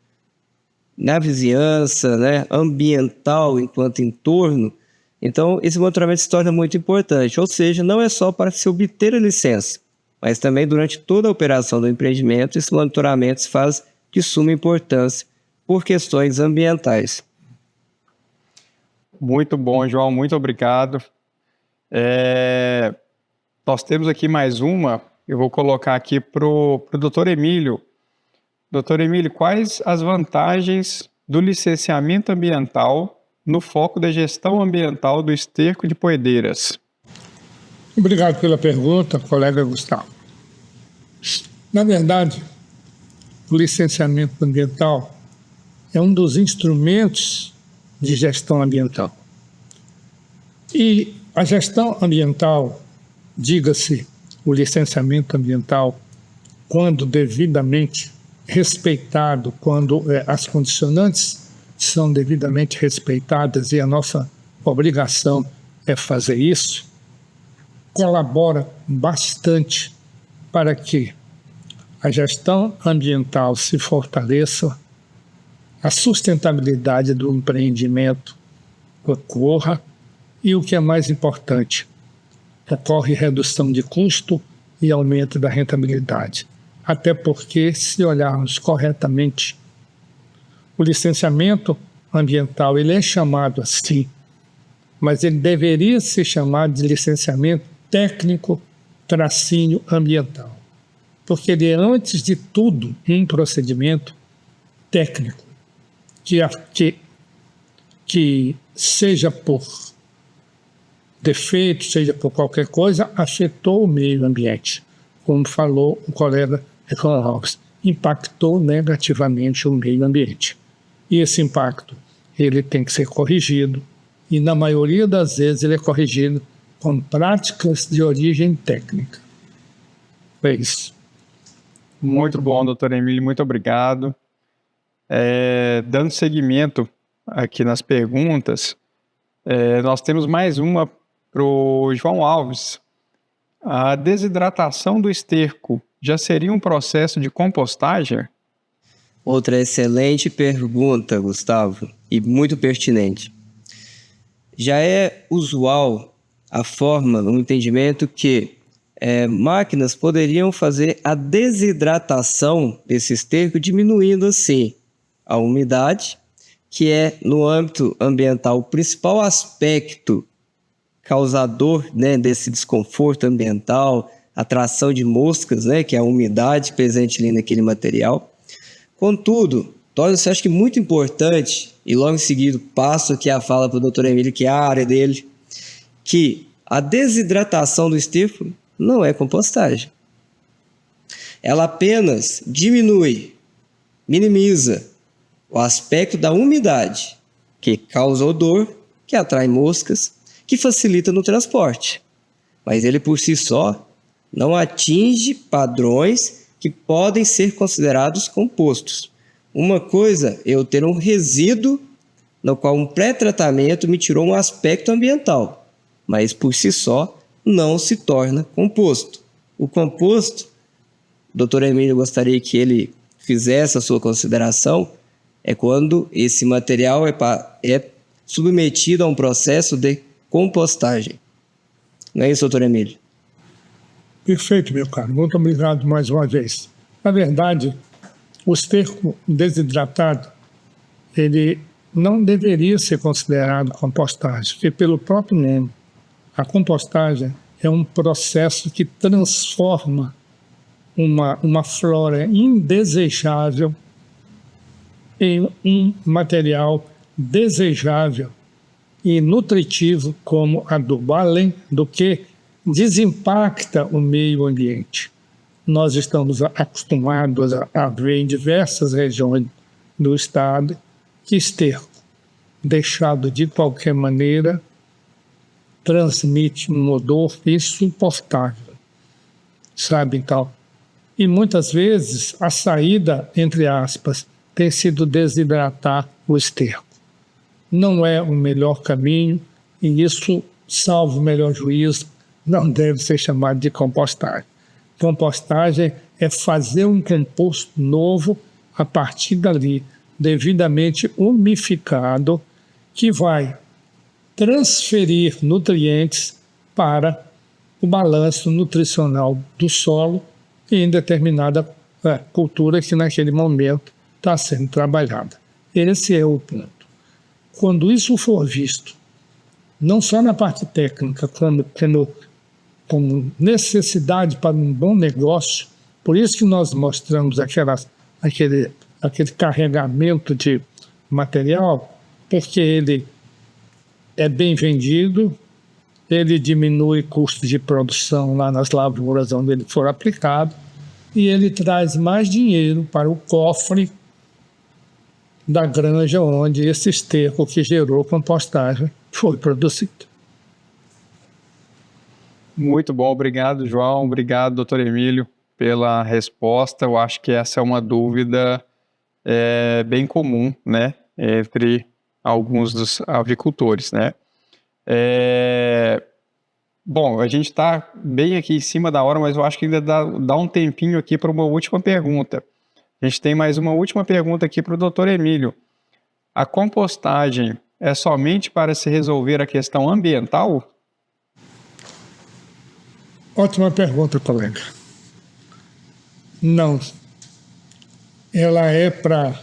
na vizinhança, né, ambiental enquanto entorno, então esse monitoramento se torna muito importante, ou seja, não é só para se obter a licença, mas também durante toda a operação do empreendimento, esse monitoramento se faz de suma importância por questões ambientais. Muito bom, João, muito obrigado. Nós temos aqui mais uma, eu vou colocar aqui para o Dr. Emílio. Dr. Emílio, quais as vantagens do licenciamento ambiental no foco da gestão ambiental do esterco de Poedeiras? Obrigado pela pergunta, colega Gustavo. Na verdade, o licenciamento ambiental é um dos instrumentos de gestão ambiental. E a gestão ambiental, diga-se, o licenciamento ambiental, quando devidamente respeitado, quando as condicionantes são devidamente respeitadas e a nossa obrigação é fazer isso, colabora bastante para que a gestão ambiental se fortaleça, a sustentabilidade do empreendimento ocorra e, o que é mais importante, ocorre redução de custo e aumento da rentabilidade. Até porque, se olharmos corretamente, o licenciamento ambiental ele é chamado assim, mas ele deveria ser chamado de licenciamento técnico ambiental, porque ele é, antes de tudo, um procedimento técnico que seja por defeito, seja por qualquer coisa, afetou o meio ambiente, como falou o colega Econ Alves, impactou negativamente o meio ambiente. E esse impacto ele tem que ser corrigido, e na maioria das vezes ele é corrigido com práticas de origem técnica. É isso. Muito bom, doutor Emílio, muito obrigado. Dando seguimento aqui nas perguntas, nós temos mais uma para o João Alves. A desidratação do esterco já seria um processo de compostagem? Outra excelente pergunta, Gustavo, e muito pertinente. Já é usual a forma, o entendimento que máquinas poderiam fazer a desidratação desse esterco, diminuindo assim a umidade, que é, no âmbito ambiental, o principal aspecto causador, né, desse desconforto ambiental, atração de moscas, né, que é a umidade presente ali naquele material. Contudo, torna-se, acho que muito importante, e logo em seguida passo aqui a fala para o Dr. Emílio, que é a área dele, que a desidratação do esterco não é compostagem. Ela apenas diminui, minimiza o aspecto da umidade, que causa odor, que atrai moscas, que facilita no transporte. Mas ele por si só não atinge padrões que podem ser considerados compostos. Uma coisa é eu ter um resíduo no qual um pré-tratamento me tirou um aspecto ambiental, mas por si só não se torna composto. O composto, o Dr. Emílio gostaria que ele fizesse a sua consideração, é quando esse material é submetido a um processo de compostagem. Não é isso, Dr. Emílio? Perfeito, meu caro. Muito obrigado mais uma vez. Na verdade, o esterco desidratado, ele não deveria ser considerado compostagem, porque pelo próprio nome, a compostagem é um processo que transforma uma flora indesejável em um material desejável e nutritivo como adubo, além do que desimpacta o meio ambiente. Nós estamos acostumados a ver em diversas regiões do estado que esterco, deixado de qualquer maneira, transmite um odor insuportável, sabe, então? E muitas vezes a saída, entre aspas, tem sido desidratar o esterco. Não é o melhor caminho, e isso, salvo o melhor juízo, não deve ser chamado de compostagem. Compostagem é fazer um composto novo a partir dali, devidamente umificado, que vai transferir nutrientes para o balanço nutricional do solo em determinada cultura que naquele momento está sendo trabalhada. Esse é o ponto. Quando isso for visto, não só na parte técnica, como necessidade para um bom negócio, por isso que nós mostramos aquele carregamento de material, porque ele é bem vendido, ele diminui custo de produção lá nas lavouras onde ele for aplicado, e ele traz mais dinheiro para o cofre da granja onde esse esterco que gerou compostagem foi produzido. Muito bom, obrigado, João. Obrigado, doutor Emílio, pela resposta. Eu acho que essa é uma dúvida bem comum, né, entre alguns dos avicultores, né? Bom, a gente está bem aqui em cima da hora, mas eu acho que ainda dá um tempinho aqui para uma última pergunta. A gente tem mais uma última pergunta aqui para o doutor Emílio. A compostagem é somente para se resolver a questão ambiental? Ótima pergunta, colega. Não. Ela é para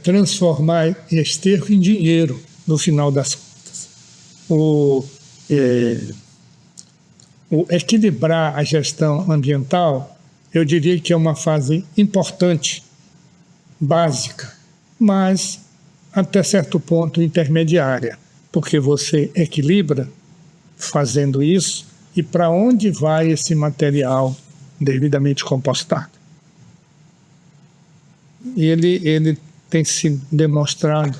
transformar esterco em dinheiro, no final das contas. O equilibrar a gestão ambiental, eu diria que é uma fase importante, básica, mas até certo ponto intermediária, porque você equilibra fazendo isso e para onde vai esse material devidamente compostado. E ele tem sido demonstrado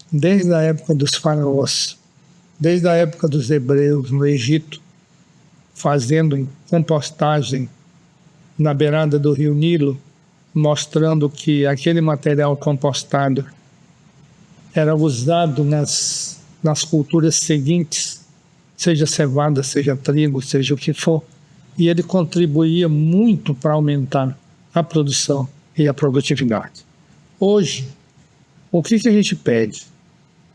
desde a época dos faraós, desde a época dos hebreus no Egito, fazendo compostagem na beirada do rio Nilo, mostrando que aquele material compostado era usado nas culturas seguintes, seja cevada, seja trigo, seja o que for, e ele contribuía muito para aumentar a produção e a produtividade. Hoje, o que a gente pede?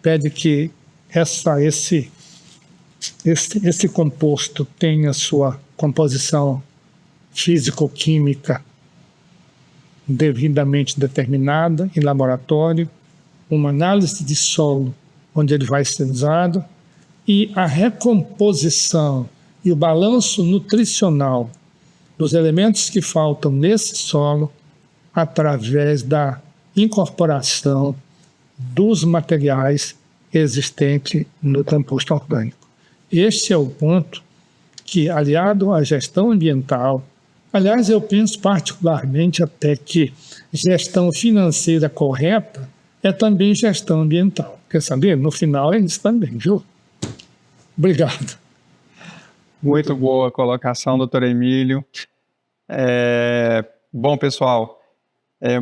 Pede que esse composto tenha sua composição físico-química devidamente determinada em laboratório, uma análise de solo onde ele vai ser usado e a recomposição e o balanço nutricional dos elementos que faltam nesse solo através da incorporação dos materiais existentes no composto orgânico. Este é o ponto que, aliado à gestão ambiental, aliás, eu penso particularmente até que gestão financeira correta é também gestão ambiental. Quer saber? No final é isso também, viu? Obrigado. Muito boa colocação, doutor Emílio. Bom, pessoal,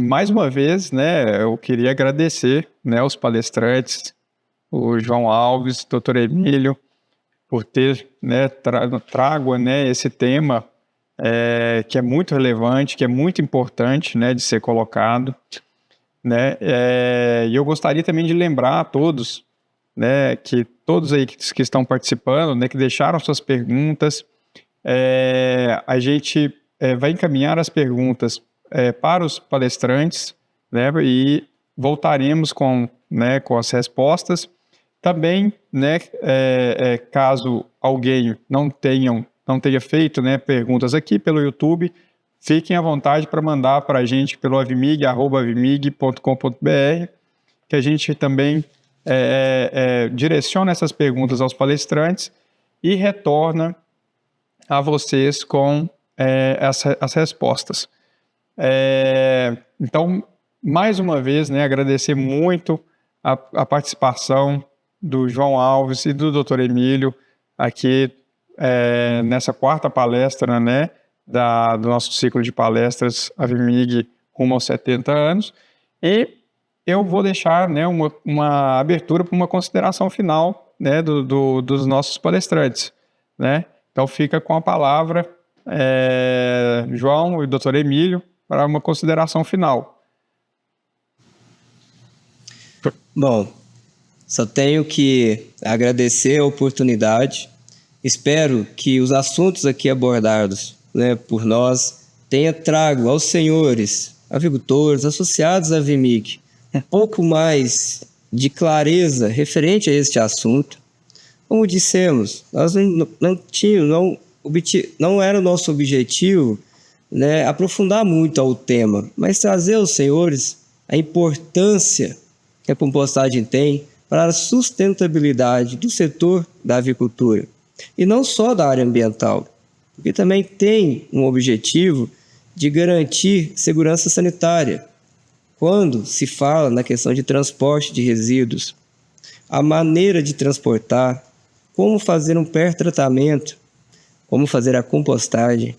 mais uma vez, né, eu queria agradecer, né, os palestrantes, o João Alves, doutor Emílio, por ter, né, trago, né, esse tema que é muito relevante, que é muito importante, né, de ser colocado, né, e eu gostaria também de lembrar a todos, né, que todos aí que estão participando, né, que deixaram suas perguntas, a gente vai encaminhar as perguntas para os palestrantes, né, e voltaremos com as respostas. Também, né, caso alguém não tenha feito, né, perguntas aqui pelo YouTube, fiquem à vontade para mandar para a gente pelo avimig@avimig.com.br, que a gente também direciona essas perguntas aos palestrantes e retorna a vocês com as respostas. Então, mais uma vez, né, agradecer muito a participação do João Alves e do Dr. Emílio aqui nessa quarta palestra, né, do nosso ciclo de palestras Avimig rumo aos 70 anos. E eu vou deixar, né, uma abertura para uma consideração final, né, dos nossos palestrantes, né? Então fica com a palavra João e o Dr. Emílio para uma consideração final. Bom, só tenho que agradecer a oportunidade. Espero que os assuntos aqui abordados, né, por nós tenha trago aos senhores avicultores associados à Avimig um pouco mais de clareza referente a este assunto. Como dissemos, nós não era o nosso objetivo, né, aprofundar muito ao tema, mas trazer aos senhores a importância que a compostagem tem para a sustentabilidade do setor da avicultura. E não só da área ambiental, porque também tem um objetivo de garantir segurança sanitária. Quando se fala na questão de transporte de resíduos, a maneira de transportar, como fazer um pré-tratamento, como fazer a compostagem,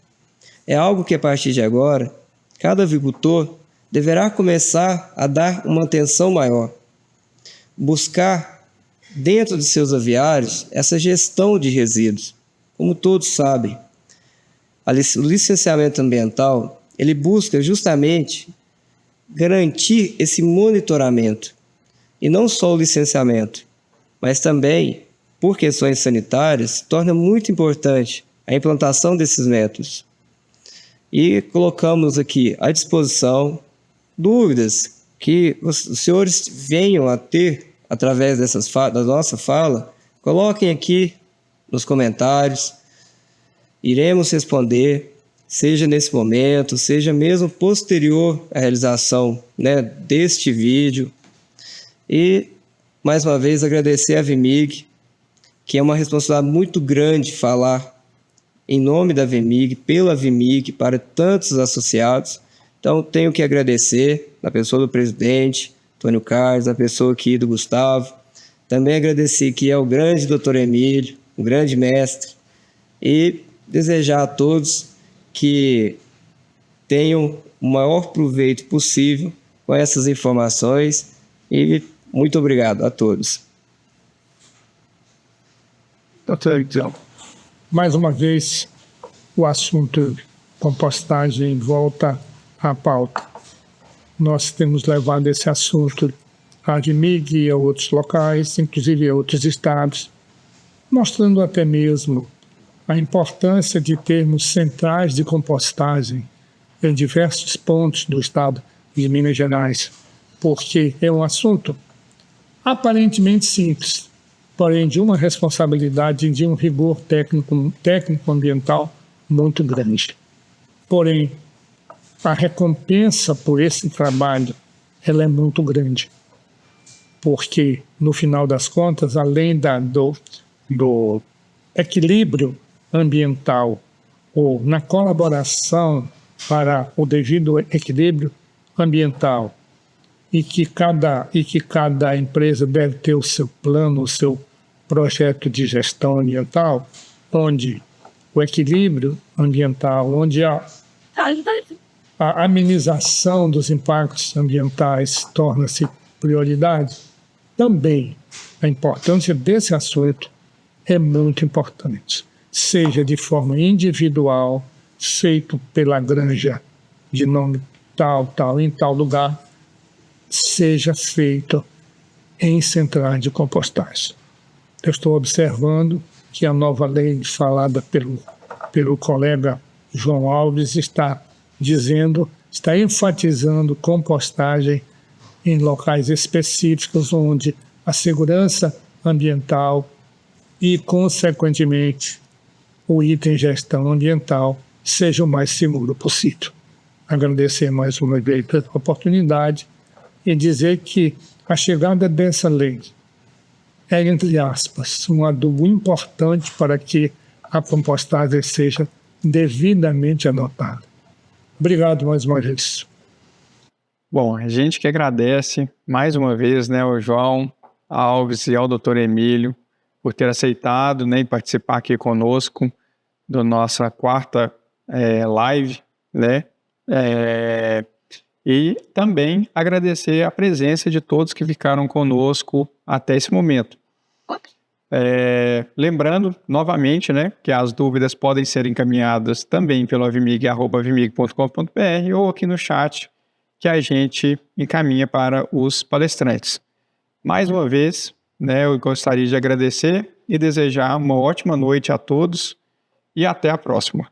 é algo que a partir de agora, cada avicultor deverá começar a dar uma atenção maior. Buscar, dentro de seus aviários, essa gestão de resíduos. Como todos sabem, o licenciamento ambiental, ele busca justamente garantir esse monitoramento. E não só o licenciamento, mas também, por questões sanitárias, torna muito importante a implantação desses métodos. E colocamos aqui à disposição dúvidas que os senhores venham a ter através da nossa fala, coloquem aqui nos comentários, iremos responder, seja nesse momento, seja mesmo posterior à realização, né, deste vídeo. E, mais uma vez, agradecer a VMIG, que é uma responsabilidade muito grande falar em nome da VMIG, pela VMIG, para tantos associados. Então, tenho que agradecer na pessoa do presidente, Antônio Carlos, na pessoa aqui do Gustavo. Também agradecer aqui ao grande Dr. Emílio, um grande mestre, e desejar a todos que tenham o maior proveito possível com essas informações e muito obrigado a todos. Então, mais uma vez, o assunto compostagem volta à pauta. Nós temos levado esse assunto à VMIG e a outros locais, inclusive a outros estados, mostrando até mesmo a importância de termos centrais de compostagem em diversos pontos do estado de Minas Gerais, porque é um assunto aparentemente simples, porém de uma responsabilidade e de um rigor técnico-ambiental muito grande. Porém, a recompensa por esse trabalho ela é muito grande, porque, no final das contas, além do equilíbrio ambiental ou na colaboração para o devido equilíbrio ambiental e que cada empresa deve ter o seu plano, o seu projeto de gestão ambiental, onde o equilíbrio ambiental, onde a amenização dos impactos ambientais torna-se prioridade, também a importância desse assunto é muito importante. Seja de forma individual, feito pela granja de nome tal, em tal lugar, seja feito em centrais de compostagem. Eu estou observando que a nova lei falada pelo colega João Alves está enfatizando compostagem em locais específicos onde a segurança ambiental e, consequentemente, o item gestão ambiental seja o mais seguro possível. Agradecer mais uma vez pela oportunidade e dizer que a chegada dessa lei é, entre aspas, um adubo importante para que a compostagem seja devidamente adotada. Obrigado mais uma vez. Bom, a gente que agradece mais uma vez, né, ao João Alves e ao Dr. Emílio por ter aceitado, né, e participar aqui conosco da nossa quarta live, né, e também agradecer a presença de todos que ficaram conosco até esse momento. Lembrando novamente, né, que as dúvidas podem ser encaminhadas também pelo avimig@avimig.com.br ou aqui no chat que a gente encaminha para os palestrantes. Mais uma vez, né, eu gostaria de agradecer e desejar uma ótima noite a todos e até a próxima.